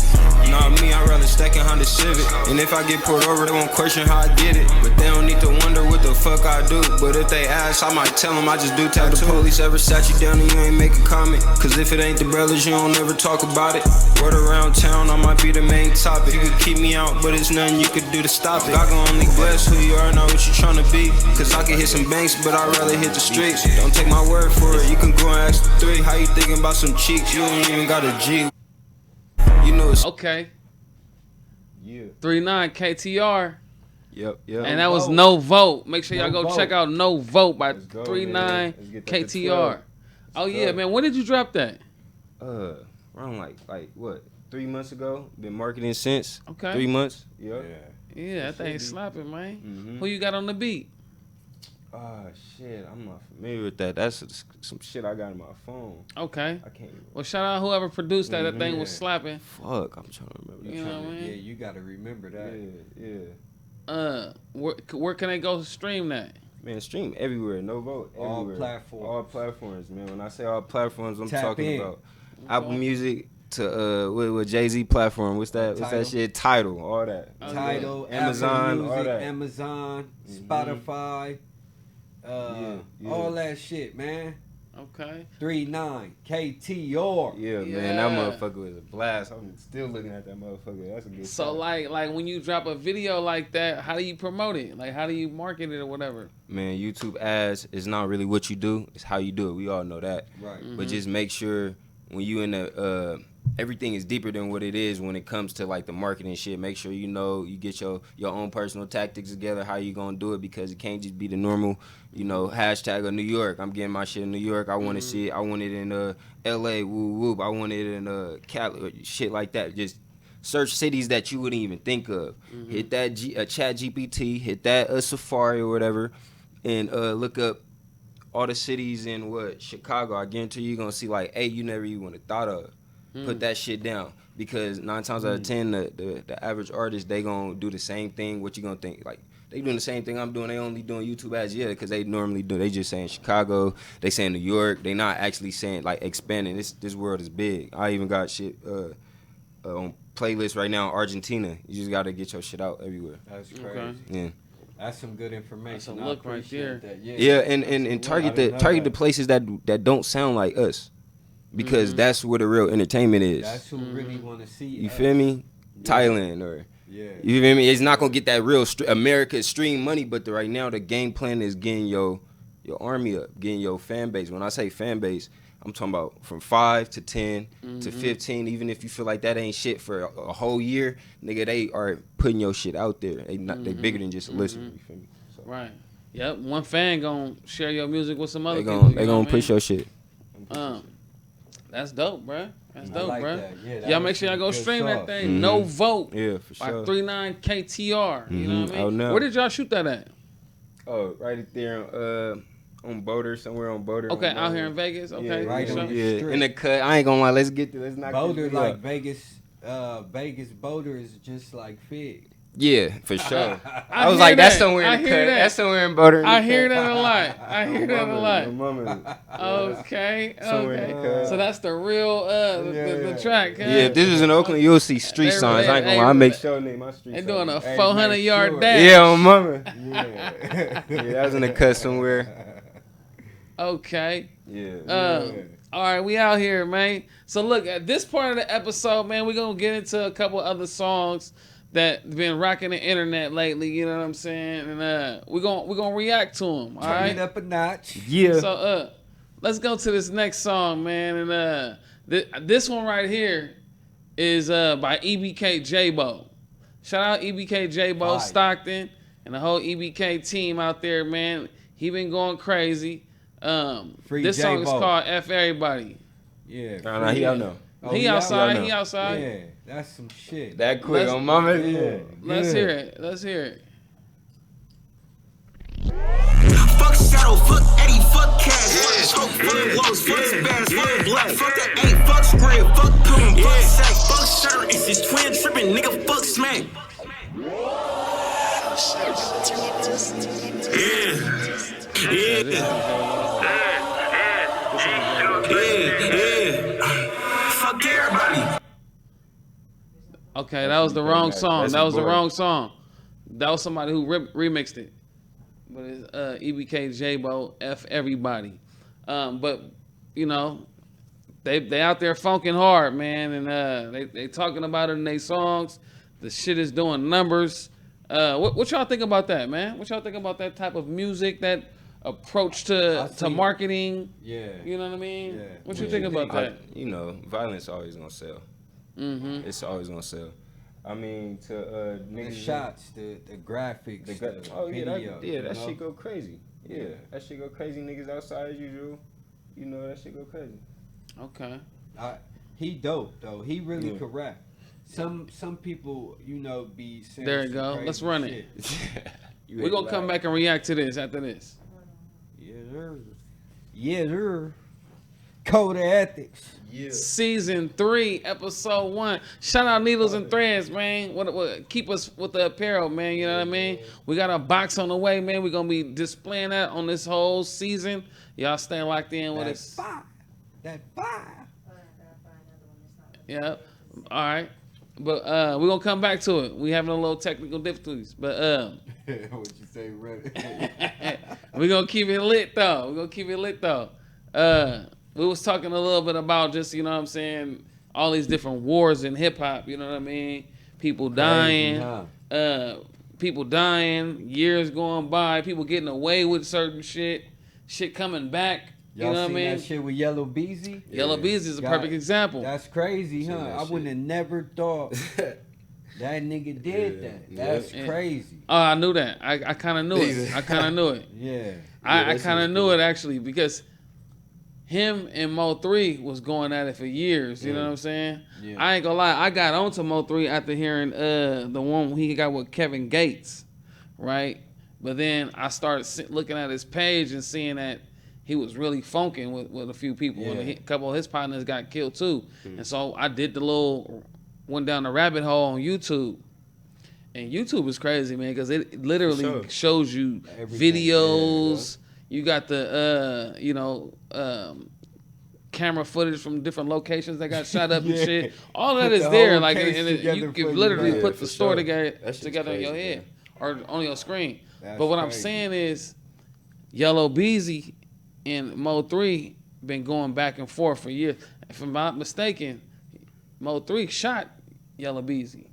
Not me, I'd rather stack in Honda Civic. And if I get pulled over, they won't question how I get it. But they don't need to wonder what the fuck I do. But if they ask, I might tell them I just do tattoo. The police ever sat you down and you ain't make a comment? Cause if it ain't the brothers, you don't ever talk about it. Word around town, I might be the main topic. You could keep me out, but it's nothing you could do to stop it. God gon' only bless who you are, not what you tryna be. Cause I can hit some banks, but I'd rather hit the streets. Don't take my word for it, you can go and ask the 3. How you thinking about some cheeks? You ain't even got a G. You know it's Okay. Yeah. 3-9 KTR. Yep. And that was No Vote. Make sure y'all No go Vote. check out No Vote by Let's go, 3-9 man. Let's get that to KTR. 12. Oh yeah, man. When did you drop that? Around like what? 3 months ago. Been marketing since. Okay. 3 months. Yep. Yeah, that thing slapping, man. Mm-hmm. Who you got on the beat? Shit, I'm not familiar with that. That's some shit I got in my phone. Okay. I can't even. Well, shout out whoever produced that. That thing was slapping. Fuck, I'm trying to remember. You know what I mean? Yeah, you gotta remember that. Yeah. Where can they go to stream that? Man, stream everywhere. No vote. All Everywhere. platforms. All platforms, man. When I say all platforms, I'm Tap talking in. about Apple Music to with Jay-Z platform. What's that? What's Tidal. that shit? Tidal. All that. Tidal, Amazon, Apple Music, all that. Amazon, Spotify, all that shit, man. Okay. 3-9 KTR. Yeah, man. That motherfucker was a blast. I'm still looking at that motherfucker. That's a good So time. like when you drop a video like that, how do you promote it? Like how do you market it or whatever? Man, YouTube ads is not really what you do. It's how you do it. We all know that. Right. But just make sure when you in the everything is deeper than what it is when it comes to like the marketing shit. Make sure you know you get your own personal tactics together, how you gonna do it, because it can't just be the normal, hashtag of New York. I'm getting my shit in New York. I want to see it. I want it in LA. Woo whoop. I want it in Cali. Shit like that. Just search cities that you wouldn't even think of. Hit that Chat GPT. Hit that Safari or whatever, and look up all the cities in Chicago. I guarantee you're gonna see like 8 you never even would have thought of. Put that shit down, because 9 times out of 10 the average artist, they gonna do the same thing. What you gonna think? Like they doing the same thing I'm doing. They only doing YouTube ads, because they normally do. They just saying Chicago, they saying New York. They not actually saying like expanding. This world is big. I even got shit on playlist right now. Argentina. You just gotta get your shit out everywhere. That's crazy. Okay. Yeah. That's some good information. That's a look right there. That. Yeah, and target the places that don't sound like us, because that's where the real entertainment is. That's who really want to see. You feel me? Yeah. Thailand or. Yeah. You feel me? It's not gonna get that real America stream money, but right now the game plan is getting your army up, getting your fan base. When I say fan base, I'm talking about from 5 to 10 to 15. Even if you feel like that ain't shit for a whole year, nigga, they are putting your shit out there. They bigger than just a listener. You feel me? So. Right. Yep. One fan gonna share your music with some other people. They gonna push your shit. That's dope, bro. That's dope, like bro. That. Yeah, y'all make sure y'all go stream that thing. No Vote. Yeah, for sure. By 39KTR. You know what I mean? Oh, no. Where did y'all shoot that at? Oh, right there on Boulder, somewhere on Boulder. Okay, out here in Vegas. Okay, yeah, right on the street. In the cut. I ain't gonna lie. Let's knock Boulder, this like Vegas. Vegas Boulder is just like Fig. Yeah, for sure. I was like, that. that's somewhere in the cut. That's somewhere in Boulder. I hear that a lot. I hear that a lot. Mama. Okay. Somewhere in the cut. So that's the real the track. Huh? Yeah, if this was in Oakland, you'll see street signs. I ain't gonna lie. I make sure name my street. They signs. doing a 400-yard dash. Yeah, on mama. Yeah, that was in the cut somewhere. Okay. Yeah. All right, we out here, man. So look, at this part of the episode, man, we're gonna get into a couple other songs that been rocking the internet lately. You know what I'm saying? And we're gonna react to them. All right. Turn it up a notch. Yeah. So let's go to this next song, man. And this one right here is by EBK J-Bo. Shout out EBK J-Bo Stockton and the whole EBK team out there, man. He been going crazy. This song is called F Everybody. Yeah. Nah, he out now. He outside. He outside. Yeah, that's some shit. That quick on mama. Yeah. Let's hear it. Let's hear it. Fuck Shadow, fuck Eddie, fuck Cash, fuck Smoke, fuck Lowe's, fuck Spaz, fuck Black, fuck that 8, fuck Scrib, fuck Poon, fuck Sack, fuck Shirt, it's his twin trippin', nigga, fuck Smack. Fuck everybody. Okay, that was the wrong song. That was the wrong song. That was somebody who remixed it. But it's EBK J-Bo, F Everybody. But, you know, they out there funking hard, man. And they talking about it in their songs. The shit is doing numbers. What y'all think about that, man? What y'all think about that type of music, that approach to marketing? Yeah. You know what I mean? Yeah. What you think about that? You know, violence always gonna sell. Mm-hmm. It's always gonna sell. I mean, to the niggas, shots, the graphics, the video, that shit go crazy. Yeah, that shit go crazy. Niggas outside as usual. You know, that shit go crazy. Okay. He dope though. He really correct. Some people, you know, be saying there you go. Let's run shit. it. We're gonna come back and react to this after this. Yeah, sir. Yeah, sir. Code of Ethics. Yeah. Season 3, episode 1. Shout out Needles and Threads, man. What keep us with the apparel, man. You know what I mean? We got a box on the way, man. We're gonna be displaying that on this whole season. Y'all stay locked in with us. That fire. Yeah. All right. But we're gonna come back to it. We having a little technical difficulties. But what you say, Reddit? we're gonna keep it lit though. We was talking a little bit about just, you know what I'm saying, all these different wars in hip hop, you know what I mean? People dying, years going by, people getting away with certain shit coming back. Y'all you know what I mean? That shit with Yellow Beezy? Yellow Beezy is a perfect example. That's crazy, huh? I wouldn't have never thought that nigga did that. That's crazy. Oh, I knew that. I kind of knew it. Yeah. I kind of knew it actually, because him and Mo3 was going at it for years. You know what I'm saying? Yeah. I ain't gonna lie. I got onto Mo3 after hearing the one he got with Kevin Gates, right? But then I started looking at his page and seeing that he was really funking with a few people. Yeah. And a couple of his partners got killed too. And so I did went down the rabbit hole on YouTube. And YouTube is crazy, man, because it literally shows you everything. videos. You got the camera footage from different locations that got shot up and shit. All that is there, like, and you can literally put the story together in your head or on your screen. But what I'm saying is, Yellow Beezy and Mo 3 been going back and forth for years. If I'm not mistaken, Mo 3 shot Yellow Beezy.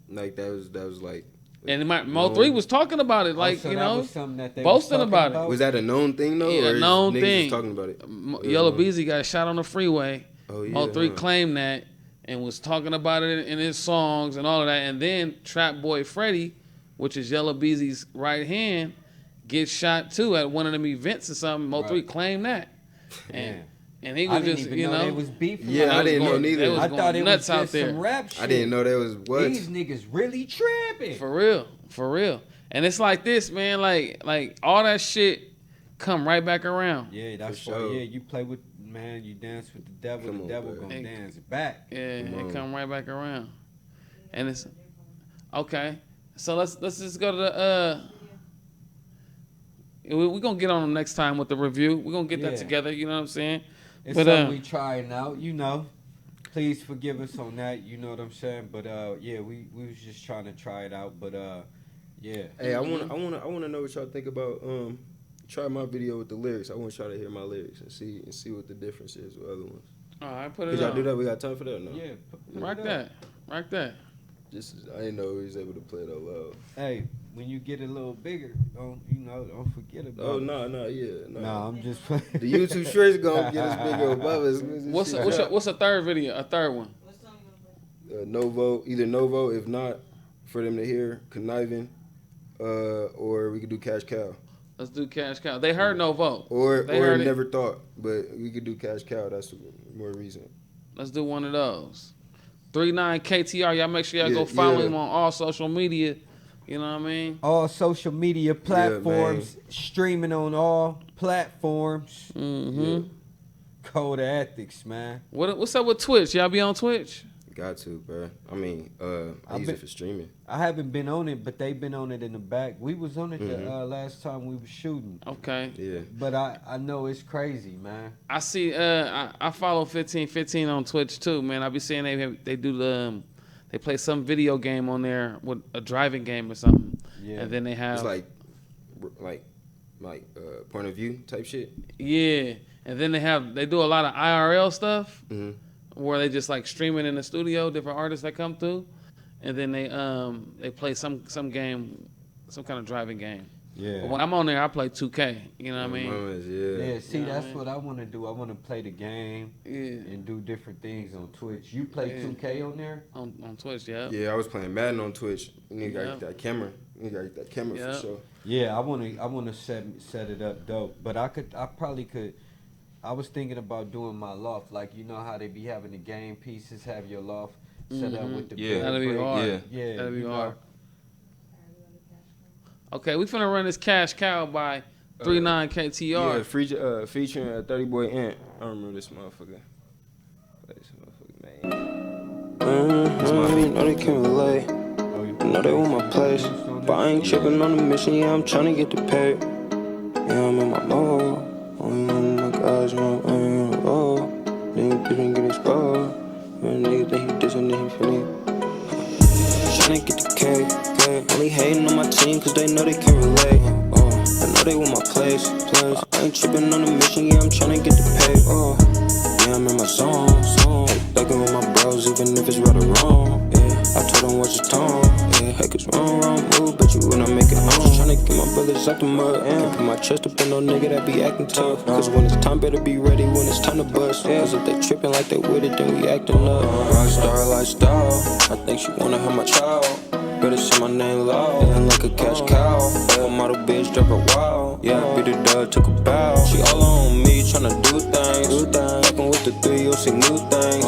Like that was like. And Mo 3 was talking about it, like, so you that know, was something that they boasting was about it. Was that a known thing though? Yeah, or a known niggas thing. Was talking about it. Yellow Beezy got shot on the freeway. Oh, yeah, Mo 3 claimed that and was talking about it in his songs and all of that. And then Trap Boy Freddy, which is Yellow Beezy's right hand, gets shot too at one of them events or something. Mo 3 claimed that. And he was just, you know, they was beefing. Yeah, I didn't know neither. I thought it was nuts out just there. some rap shit. I didn't know that was what. These niggas really tripping. For real. And it's like this, man. Like all that shit come right back around. Yeah, that's For why. sure. Yeah, you play with, man. You dance with the devil. The devil gonna dance back. Yeah, it come right back around. And it's okay. So let's just go to the. We're gonna get on them next time with the review. We're gonna get that together. You know what I'm saying? It's something we trying out. You know. Please forgive us on that. You know what I'm saying? But yeah, we was just trying to try it out. But yeah. Hey, I wanna know what y'all think about try my video with the lyrics. I want y'all to hear my lyrics and see what the difference is with other ones. All right, put it. Could y'all do that? We got time for that? Or no. Yeah. Rock that. I didn't know we was able to play it out loud. Hey, when you get a little bigger, don't forget about it. Oh no, no. Nah, I'm just playing. The YouTube shorts gonna get us big old brothers. What's a third video? A third one? No vote. Either no vote, if not, for them to hear conniving, or we could do cash cow. Let's do cash cow. They heard no vote. Or never thought, but we could do cash cow. That's more recent. Let's do one of those. 39KTR. Y'all make sure y'all go follow him on all social media. You know what I mean? All social media platforms, streaming on all platforms. Mm-hmm. Code of ethics, man. What's up with Twitch? Y'all be on Twitch? Got to, bro. I mean, I use it for streaming. I haven't been on it, but they've been on it in the back. We was on it the last time we was shooting. Okay. Yeah. But I know it's crazy, man. I see. I follow 1515 on Twitch too, man. I be seeing they do they play some video game on there with a driving game or something. Yeah. And then they have it's like point of view type shit. Yeah. And then they do a lot of IRL stuff. Mm-hmm. Where they just like streaming in the studio, different artists that come through, and then they play some game, some kind of driving game. Yeah. But when I'm on there, I play 2K. You know what I mean? Yeah. See, that's what I want to do. I want to play the game and do different things on Twitch. You play 2K on there? On Twitch, yeah. Yeah, I was playing Madden on Twitch. You gotta get that camera. You gotta get that camera for sure. Yeah, I wanna set it up dope. But I probably could. I was thinking about doing my loft, like you know how they be having the game pieces, have your loft set up with the bed. That'll be hard. Yeah, that'll be hard. Okay, we finna run this cash cow by 39KTR. Yeah, featuring 30 Boy Ant. I don't remember this motherfucker. Know they can't relate. Know they want my place, but I ain't tripping on the mission. Yeah, I'm tryna get the pay. Yeah, I'm in my mode. Oh my gosh, I'm nigga didn't get exposed. Man, nigga think he dissing, then he finna. Tryna get the cake. Only hating on my team cause they know they can't relate. I know they want my place. I ain't tripping on the mission, yeah, I'm tryna get the pay. Yeah, I'm in my zone. Thugging with my bros, even if it's right or wrong. Yeah, I told them watch your tone. Yeah, heck, it's wrong move, but you will not make it home. Tryna get my brothers out the mud. Can't put my trust up in no nigga that be acting tough. Cause when it's time, better be ready when it's time to bust. Cause if they tripping like they with it, then we acting up. Rockstar lifestyle, I think she wanna have my child. Better say my name loud, feeling like a cash cow. Old model bitch, drop her wild. Yeah, I beat her dog, took a bow. She all on me, tryna do things. Fucking with the 3, you'll see new things.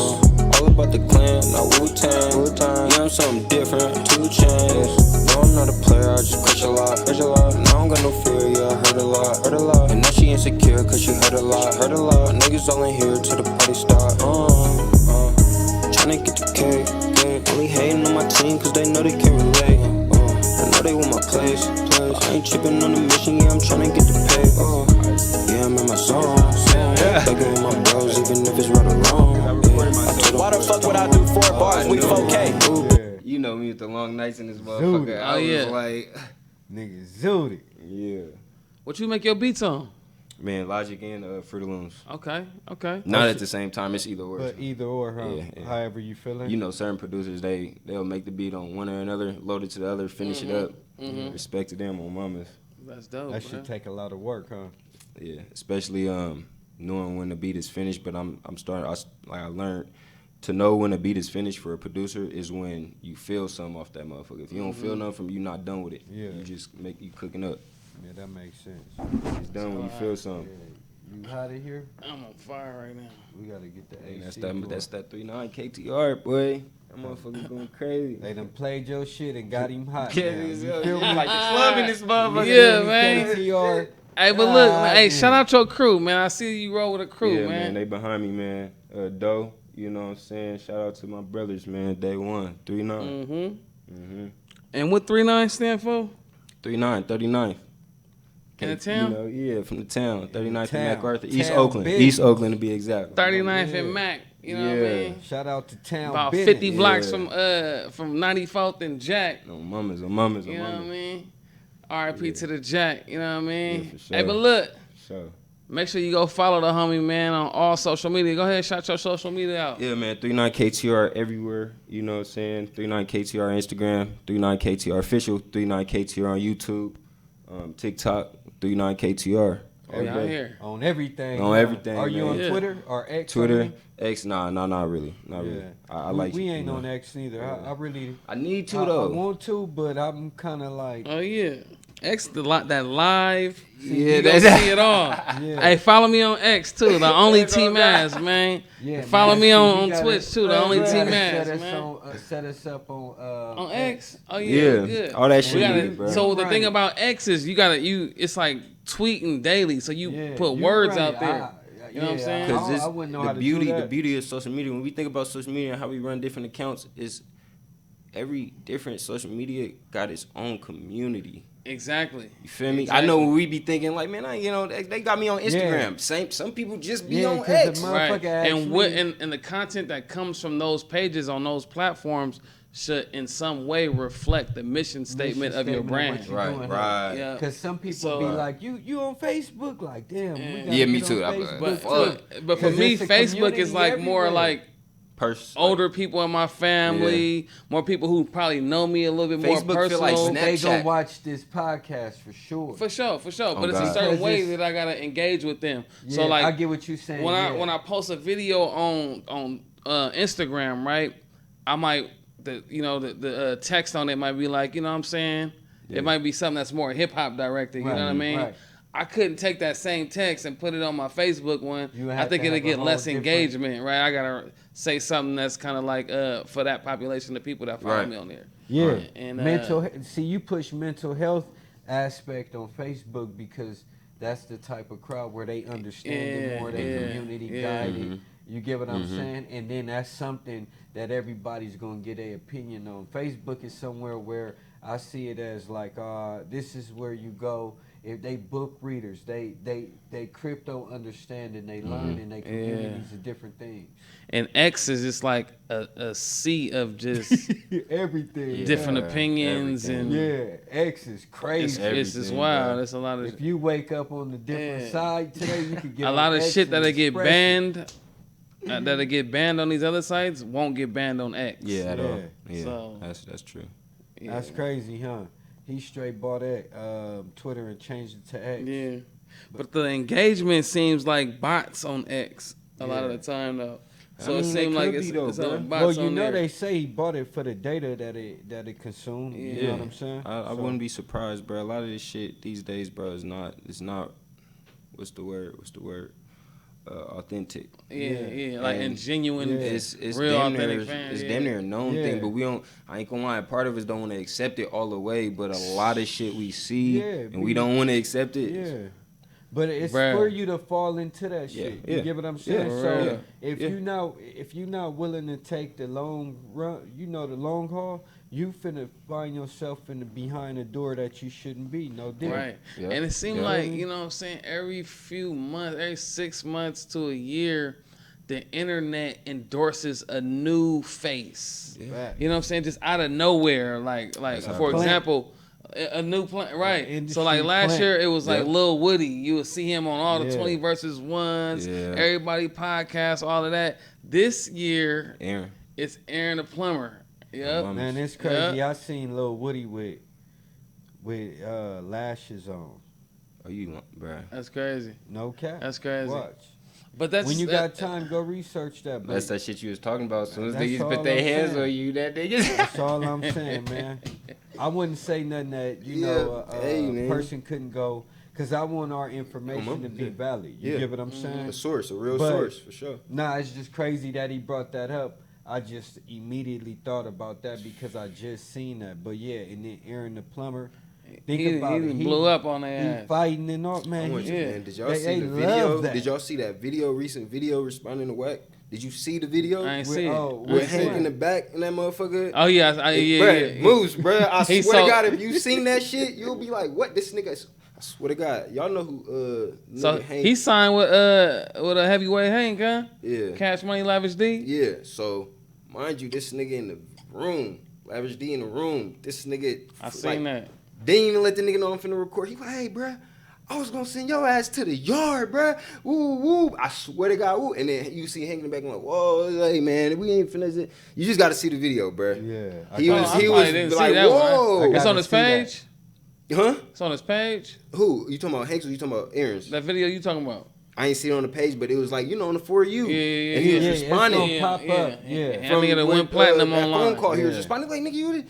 All about the clan, not Wu-Tang. Yeah, I'm something different, 2 chains. No, I'm not a player, I just crush a lot. And I don't got no fear, yeah, I heard a lot. And now she insecure, cause she heard a lot. Niggas all in here till the party start. Tryna get the cake. fade. Only hating on my team cause they know they can relate. I know they want my place. I ain't tripping on the mission, yeah, I'm tryna get the pay. Yeah, I'm in my zone. Thugging with my bros, even if it's right or wrong. Why the fuck would I do 4 bars? We 4K. You know me with the long nights in this motherfucker. I was like, nigga zooted. Yeah. What you make your beats on? Man, Logic and Fruit of Looms. Okay. Not at the same time. It's either or. But either or, huh? Yeah. However you feeling. You know, certain producers, they'll make the beat on one or another, load it to the other, finish it up. Respect to them on mamas. That's dope. That should take a lot of work, huh? Yeah, especially knowing when the beat is finished. But I learned to know when a beat is finished for a producer is when you feel something off that motherfucker. If you don't feel nothing from you, not done with it. Yeah. You just you cooking up. Yeah, that makes sense. It's done when you feel something. Yeah. You hot in here? I'm on fire right now. We gotta get the AC. That's that 39 KTR, boy. That motherfucker going crazy. They done played your shit and got him hot. Yeah, now. you feel me? Like the club in this motherfucker. Yeah, man. KTR. Hey, but look, man, hey, shout out your crew, man. I see you roll with a crew, yeah, man. They behind me, man. Doe, you know what I'm saying? Shout out to my brothers, man. Day one, 39. And what 39 stand for? 39. In the town? You know, yeah, from the town. 39th Town. and MacArthur. Town East Oakland. business. East Oakland to be exact. 39th and Mac. You know what I mean? Shout out to town. About business. 50 blocks from 94th and Jack. No mamas. You know what I mean? R.I.P. to the Jack. You know what I mean? Yeah, for sure. Hey, but look. So. Make sure you go follow the homie, man, on all social media. Go ahead, shout your social media out. Yeah, man, 39KTR everywhere. You know what I'm saying? 39KTR Instagram, 39KTR official, 39KTR on YouTube, TikTok, 39KTR. Oh, y'all here. On everything. On everything. Are you man. on Twitter or X? Twitter, X, nah, not really. Not really. I like we you, ain't you know. on X neither. I really. I need to, though. I want to, but I'm kind of like. Oh, yeah. X, that live. Yeah, you gonna see it all. Yeah. Hey, follow me on X, too. The only T-Mazz, man. Yeah, follow man. me on gotta, Twitch, too. The only T-Mazz, man. Set us up on X? Oh, Yeah, good. all that shit. Gotta, bro. so the thing about X is it's like tweeting daily. So you put you're words right. out there. You know what I'm saying? Because I wouldn't know how to do the that. beauty of social media, when we think about social media and how we run different accounts, is every different social media got its own community. Exactly. You feel me? Exactly. I know when we be thinking like, man, they got me on Instagram. Some people just be on 'cause X. the Right. motherfucker And the content that comes from those pages on those platforms should in some way reflect the mission statement of your brand. Right. Yeah. Because some people So, be like, you on Facebook? Like, damn. we gotta Yeah, me get too. on I'm like, Facebook, But for 'Cause me, it's a Facebook is community like more everywhere. like older people in my family, more people who probably know me a little bit Facebook more feel personal. like So they Snapchat. gonna watch this podcast for sure. For sure. Oh, But it's a God. certain Because way it's- that I gotta engage with them. Yeah, So like, I get what you're saying. when yeah. I post a video on Instagram, right? I might the text on it might be like, you know what I'm saying? Yeah. It might be something that's more hip hop directed. You know what I mean? Right. I couldn't take that same text and put it on my Facebook one. You I have think to it'll have a get whole less different- engagement, right? I gotta say something that's kind of like for that population of people that follow Right. me on there. Yeah, And see, you push mental health aspect on Facebook because that's the type of crowd where they understand it more. They community guided. You get what I'm saying? And then that's something that everybody's gonna get their opinion on. Facebook is somewhere where I see it as like, this is where you go. If they book readers, they crypto understanding, they learn in their communities of different things. And X is just like a sea of just Everything. different opinions and X is crazy. it's just wild. It's a lot of If you wake up on the different side today, you could get a lot of X shit and that'll get express it. banned. That'll get banned on these other sites won't get banned on X. Yeah, at all. Yeah, So- that's true. Yeah. That's crazy, huh? He straight bought Twitter and changed it to X. Yeah, but the engagement seems like bots on X a lot of the time though. So I mean, it seems they like could it's be though, other bro. bots Well, you on know there. they say he bought it for the data that it consumed. You know what I'm saying? I wouldn't be surprised, bro. A lot of this shit these days, bro, is not. What's the word? Authentic. Yeah, like and genuine, It's real damn authentic near, fans. it's yeah. damn near a known Yeah. thing, but we don't. I ain't gonna lie. Part of us don't want to accept it all the way, but a lot of shit we see and we don't want to accept it. Yeah. But it's for you to fall into that shit. You get what I'm saying? So if you not willing to take the long run, the long haul, you finna find yourself behind a door that you shouldn't be. No doubt. Right. Yeah. And it seemed like, you know what I'm saying, every few months, every 6 months to a year, the internet endorses a new face. Yeah. You know what I'm saying? Just out of nowhere. Like for example, a new plant, right? So like last year, it was like Lil Woody. You would see him on all the 20 versus ones, everybody podcast, all of that. This year, it's Aaron the Plumber. Yeah, man, it's crazy. I seen Lil Woody with lashes on. Oh, you, bruh? That's crazy. No cap. That's crazy. Watch. But that's when you got time, go research that. That's that shit you was talking about. As soon as they put their hands on you, that niggas. That's all I'm saying, man. I wouldn't say nothing that a person couldn't go, because I want our information to be valid. You get what I'm saying? A source, a real source, for sure. Nah, it's just crazy that he brought that up. I just immediately thought about that because I just seen that. But yeah, and then Aaron the Plumber. Think about it. He blew up on their ass. He fighting and all, man. Man, did y'all see the video? Did y'all see that video? Recent video responding to Wack. Did you see the video? I ain't see it. With Hank in the back and that motherfucker. Oh yeah, yeah. Moves, bro. I swear to God, if you seen that shit, you'll be like, "What? This nigga?" I swear to God, y'all know who. So Hank. He signed with a heavyweight Hank, huh? Yeah. Cash Money, Lavish D. Yeah. So mind you, this nigga in the room, Lavish D in the room. This nigga. I seen that. They didn't even let the nigga know I'm finna record. He like, "Hey, bruh, I was gonna send your ass to the yard, bruh. Woo, woo." I swear to God, woo. And then you see hanging back, like, "Whoa, hey, man, we ain't finna." You just gotta see the video, bruh. Yeah. He was like, "Whoa." It's on his page? Huh? It's on his page? Who? You talking about Hanks or you talking about Aaron's? That video you talking about? I ain't seen it on the page, but it was like, on the For You. Yeah. And he was responding. It's gonna pop up. Yeah. From nigga that went platinum online. Phone call, he was responding like, nigga,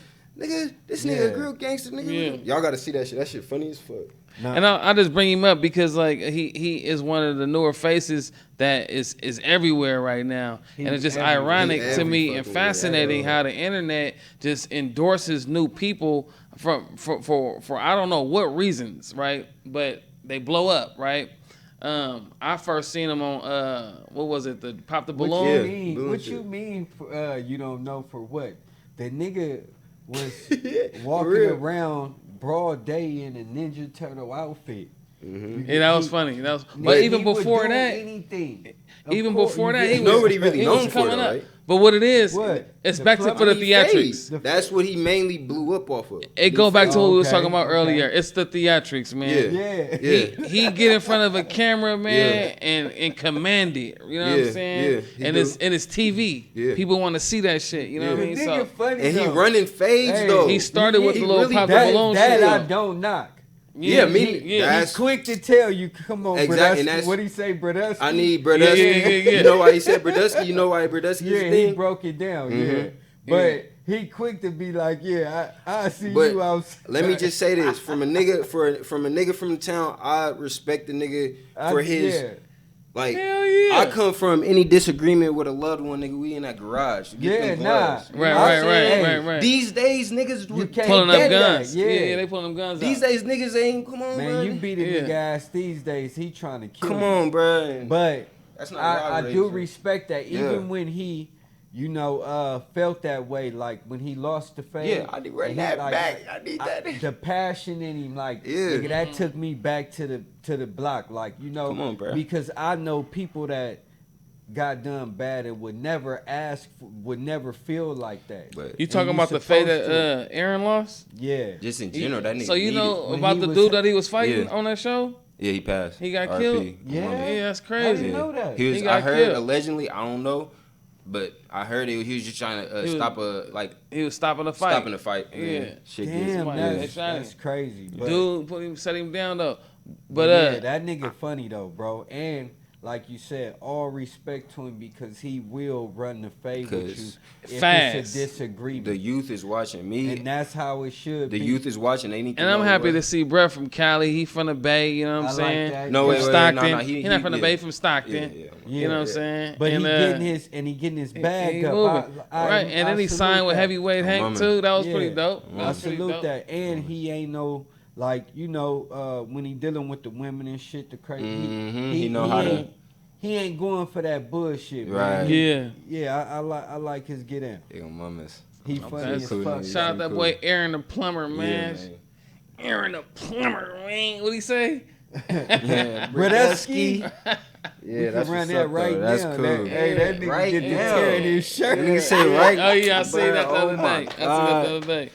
this nigga a real gangster, nigga. Yeah. Y'all gotta see that shit. That shit funny as fuck. Nah. And I just bring him up because like he is one of the newer faces that is everywhere right now, and it's just ironic to me and fascinating how the internet just endorses new people for I don't know what reasons, right? But they blow up, right? I first seen him on what was it? The Pop the Balloon. What you mean? You don't know for what? The nigga was walking around broad day in a Ninja Turtle outfit. Mm-hmm. Yeah, that was funny. But even before that, he nobody really known for it, right? But what it is, it's back to for the theatrics. That's what he mainly blew up off of. It go back to what we was talking about earlier. It's the theatrics, man. Yeah. He get in front of a camera, man, and command it. You know what I'm saying? And it's TV. Yeah. People want to see that shit. You know what I mean? So, funny, and he running fades though. He started with the little Pop the Balloon shit. That I don't knock. He's quick to tell you, come on, Brodusky. What he say, Brodusky? I need Brodusky. You know why he said Brodusky? You know why Brodusky is the thing? He broke it down, But he quick to be like, I see you outside. Let me just say this. From a nigga from the town, I respect the nigga for his... Like, I come from any disagreement with a loved one, nigga. We in that garage. Right. These days, niggas pulling up guns. Yeah, they pulling them guns. These days, niggas ain't. Come on, man. You beat a nigga ass these days. He trying to kill. Come on, bro. But that's not I do respect that. Even when he, felt that way, like when he lost the fade. Yeah, I need that back. I need that. The passion in him, like, nigga, that took me back to the block, like, Come on, bro. Because I know people that got done bad and would never feel like that. But you talking about the fade that Aaron lost? Yeah. Just in general, that nigga. So you know about the dude that he was fighting on that show? Yeah, he passed. He got killed? Yeah, that's crazy. I didn't know that. I heard allegedly, I don't know. But I heard he was just trying to he was stopping the fight. Stopping the fight. Yeah. Shit damn, that's crazy. But, dude set him down though. But that nigga funny though, bro. And like you said, all respect to him because he will run the fade with you if it's a disagreement. The youth is watching me, and that's how it should be. The youth is watching. They need to and I'm happy to see Brett from Cali. He from the Bay. You know what I'm saying? Like no, from Stockton. He not from the Bay. From Stockton. Yeah. You know what I'm saying? But he getting his bag up. Right, and then he signed with heavyweight Hank too. That was pretty dope. I salute that. And he ain't no Like, you know, when he dealing with the women and shit, the crazy. He know how to. He ain't going for that bullshit, Right. man. Yeah. Yeah, I like his get in. Yo, mamas. He funny as fuck. Shout out that boy Aaron the plumber, man. Yeah, man. Aaron the plumber, man. What'd he say? Yeah, Bradesky. Yeah, That's run that right That's now. cool. That nigga right get to now. tearing his shirt. Nigga say right. Oh yeah, I seen that the other day.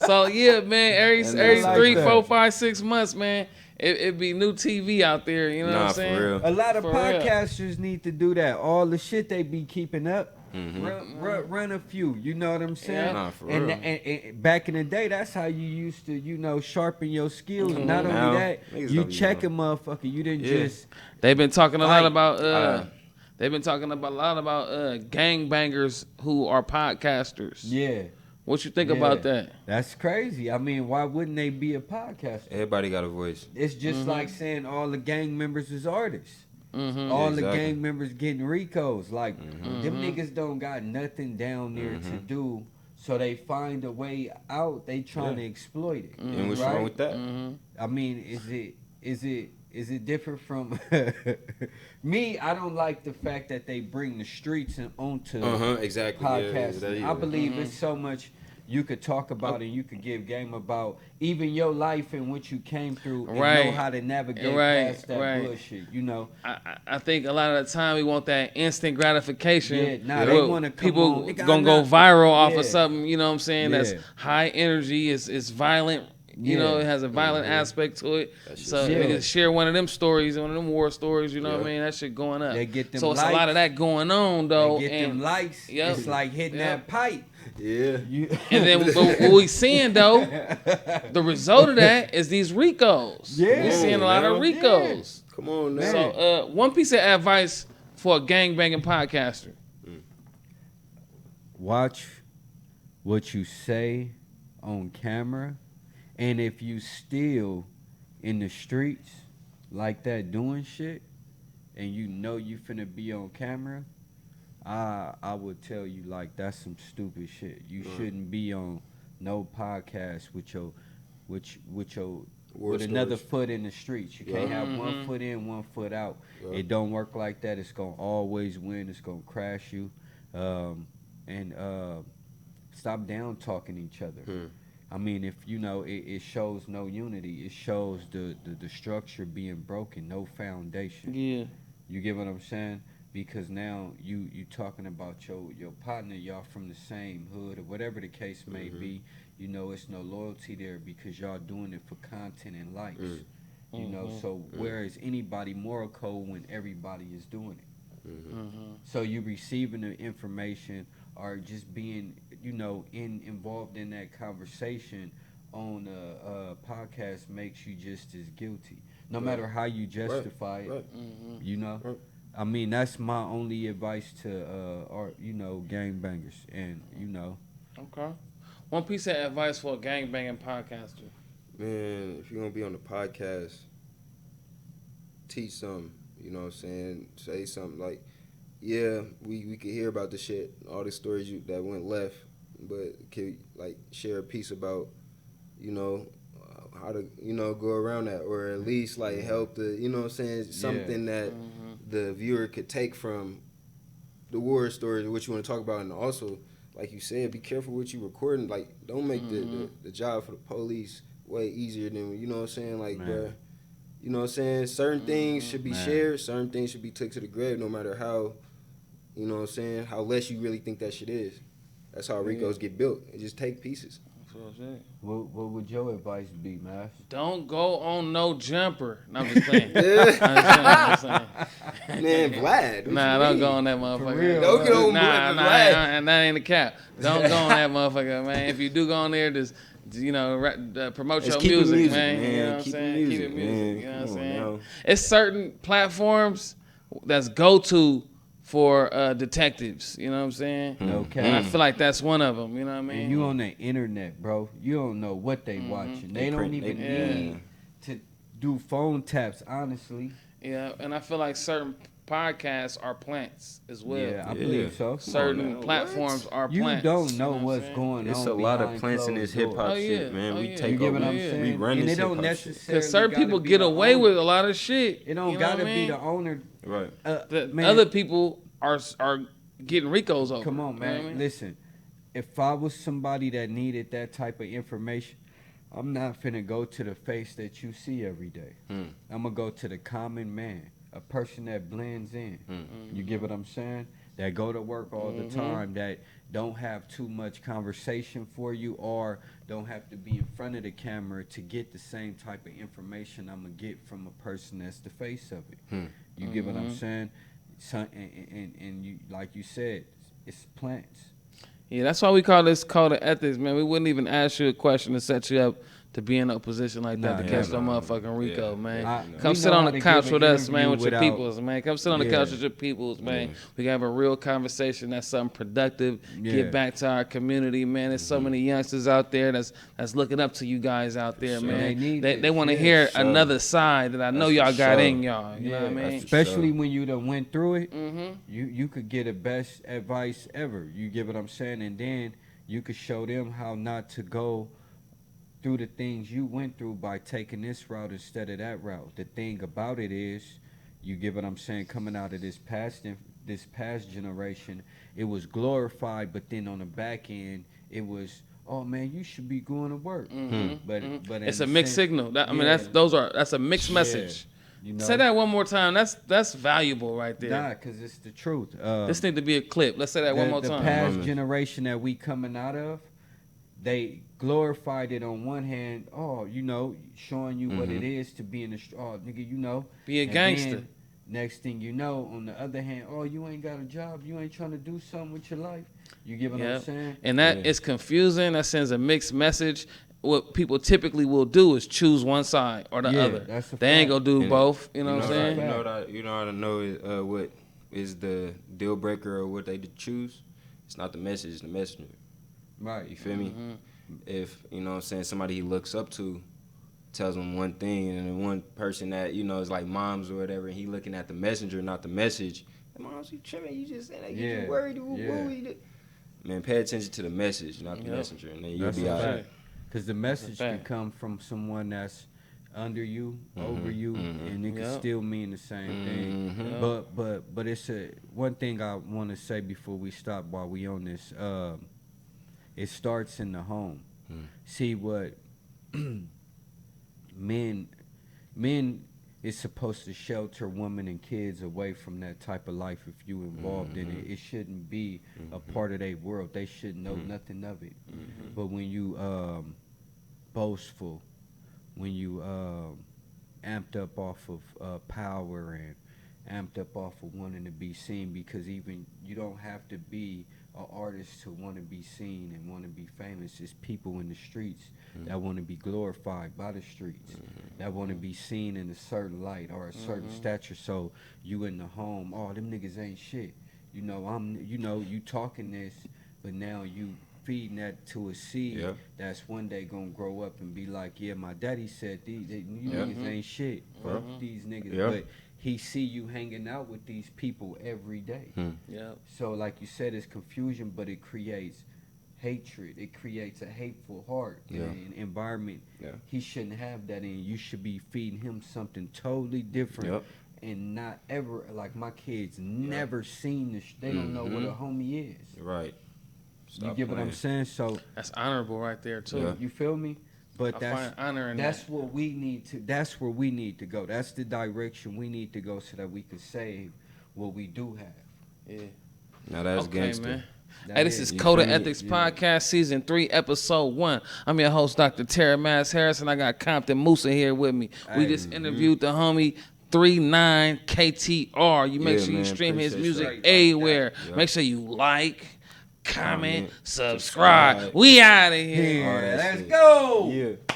So yeah, man, every 3, 4, 5, 6 months, man, it be new TV out there. You know what I'm saying? For real. A lot of For podcasters need to do that. All the shit they be keeping up. Mm-hmm. Run a few. You know what I'm saying? Yeah. Nah, for and, real. and back in the day, that's how you used to, you know, sharpen your skills. Not Now, only that, niggas you don't check a even motherfucker. You didn't Yeah. just. They've been talking a lot Fight. about they've been talking about a lot about gangbangers who are podcasters. Yeah. What you think Yeah. about that? That's crazy. I mean, why wouldn't they be a podcaster? Everybody got a voice. It's just like saying all the gang members is artists. Mm-hmm. All the Exactly. gang members getting Ricos. Like, them niggas don't got nothing down there to do. So they find a way out. They trying to exploit it. And what's right? wrong with that? I mean, is it different from me? I don't like the fact that they bring the streets onto Exactly. podcasting. Yeah, I believe it's so much you could talk about and you could give game about even your life and what you came through and know Right. how to navigate Right, past that right. bullshit. You know. I think a lot of the time we want that instant gratification. Yeah, nah, they Well, wanna come people on. Nigga, gonna I'm go not- viral off Yeah. of something. You know what I'm saying? That's Yeah. high energy. It's violent. You Yeah. know, it has a violent aspect to it. So Yeah. niggas share one of them stories, one of them war stories. You know what I Yeah. mean? That shit going up. They get them so it's a lot likes. of that going on though. They get and them likes. Yep. It's like hitting Yep. that pipe. Yeah. You, and then what we seeing though, the result of that is these Ricos. Yeah. We seeing a lot of Yeah. Ricos. Come on, man. So one piece of advice for a gangbanging podcaster. watch what you say on camera, and if you still in the streets like that doing shit, and you know you finna be on camera, I would tell you like that's some stupid shit. You shouldn't be on no podcast with your War with another stories. foot in the streets. You can't have one foot in, one foot out. Yeah. It don't work like that. It's gonna always win. It's gonna crash you. And stop down talking each other. I mean, if you know, it shows no unity. It shows the structure being broken, no foundation. Yeah. You get what I'm saying? Because now you talking about your partner, y'all from the same hood or whatever the case may be. You know, it's no loyalty there because y'all doing it for content and likes. You know, so where is anybody moral code when everybody is doing it? So you receiving the information or just being, you know, involved in that conversation on a podcast makes you just as guilty. No matter how you justify it, you know. I mean, that's my only advice to our, you know, gangbangers, and you know. Okay. One piece of advice for a gangbanging podcaster. Man, if you're gonna be on the podcast, teach something. You know what I'm saying? Say something like, yeah, we could hear about the shit, all the stories that went left, but could like share a piece about, you know, how to, you know, go around that, or at least like help the, you know what I'm saying, something that the viewer could take from the war stories, what you want to talk about, and also, like you said, be careful what you recording. Like, don't make the job for the police way easier than, you know what I'm saying, like, bruh, you know what I'm saying, certain things should be shared, certain things should be took to the grave, no matter how, you know what I'm saying, how less you really think that shit is. That's how Ricos get built. It just take pieces. What would your advice be, Mazz? Don't go on no jumper. No, I'm just playing. Man, Vlad. Nah, don't go on that motherfucker. real, Don't get on nah, Vlad. and that ain't the cap. Don't go on that motherfucker, man. If you do go on there, just, you know, promote Just your keep it music, music, man. man. You know what I'm Keep it saying? music, Keep it music. man. You know what I'm Come on saying? now. It's certain platforms that's go-to for detectives. You know what I'm saying? No cap. And I feel like that's one of them. You know what I mean? And you on the internet, bro. You don't know what they watching. They don't even need to do phone taps, honestly. Yeah, and I feel like certain podcasts are plants as well. Yeah, I believe so. Certain platforms are You plants. don't know what what's I'm going on. It's a lot of plants in this hip hop Oh, shit, yeah. man. Oh, We yeah. take You get over. what I'm Yeah. saying? We run and this it don't hip hop shit. necessarily Because certain gotta people be get the away owner. with a lot of shit. It don't you know gotta what I be mean? the owner. Right. The Man, other people are getting Ricos over. come on, You know what man. I mean? Listen, if I was somebody that needed that type of information, I'm not finna go to the face that you see every day. I'm gonna go to the common man, a person that blends in. You get what I'm saying? That go to work all the time, that don't have too much conversation for you, or don't have to be in front of the camera to get the same type of information I'm gonna get from a person that's the face of it. You get what I'm saying? So, and you, like you said, it's plants. Yeah, that's why we call this code of ethics, man. We wouldn't even ask you a question to set you up to be in a position like that to catch no motherfucking Rico, man. Come sit on the couch with us, man, with your peoples, man. Come sit on the couch with your peoples, man. We can have a real conversation. That's something productive. Get back to our community, man. There's so many youngsters out there that's looking up to you guys out there, man. They want to hear another side that I know y'all got in y'all. You know what I mean? Especially when you done went through it, you could get the best advice ever. You get what I'm saying? And then you could show them how not to go through the things you went through by taking this route instead of that route. The thing about it is, you get what I'm saying, coming out of this past generation, it was glorified, but then on the back end, it was, oh man, you should be going to work. But it's a mixed signal. That's a mixed message. You know? Say that one more time. That's valuable right there. Nah, because it's the truth. This need to be a clip. Let's say that one more time. The past generation that we coming out of, they glorified it on one hand, showing you what it is to be in the nigga, be a gangster. Then, next thing you know, on the other hand, you ain't got a job, you ain't trying to do something with your life. You get what I'm saying? And that is confusing. That sends a mixed message. What people typically will do is choose one side or the other. They ain't gonna do both. You know what I'm saying? You know how to know what is the deal breaker or what they choose. It's not the message, it's the messenger. Right. You feel me? If, you know what I'm saying, somebody he looks up to tells him one thing, and then one person that, is like moms or whatever, and he looking at the messenger, not the message. Moms, you tripping, you just saying that, you worried, what we do? Man, pay attention to the message, not the messenger, and then you'll be all right. Because the message can come from someone that's under you, over you, and it can still mean the same thing. But it's one thing I want to say before we stop while we on this. It starts in the home. See what men is supposed to shelter women and kids away from that type of life. If you involved in it, it shouldn't be a part of their world. They should know nothing of it. But when you boastful, when you amped up off of power and amped up off of wanting to be seen, because even you don't have to be an artist to want to be seen and want to be famous. It's people in the streets that want to be glorified by the streets, that want to be seen in a certain light or a certain stature. So you in the home, them niggas ain't shit. You talking this, but now you feeding that to a seed that's one day gonna grow up and be like, my daddy said you niggas ain't shit. Fuck these niggas. But he see you hanging out with these people every day. So like you said, it's confusion, but it creates hatred. It creates a hateful heart and environment. He shouldn't have that in. You should be feeding him something totally different. And not ever, like my kids never seen this. They don't know what a homie is. Right. You get what I'm saying? So that's honorable right there too. You feel me? But find honor in that's what we need to. That's where we need to go. That's the direction we need to go so that we can save what we do have. Now that's gangster. Man. Hey, this is Code of Ethics Podcast, Season 3, Episode 1. I'm your host, Dr. T-Mazz Harris, and I got Compton Musa here with me. We just interviewed the homie 39 KTR. You make sure you stream his music everywhere. Make sure you like, comment, subscribe. We out of here. Let's go. Yeah.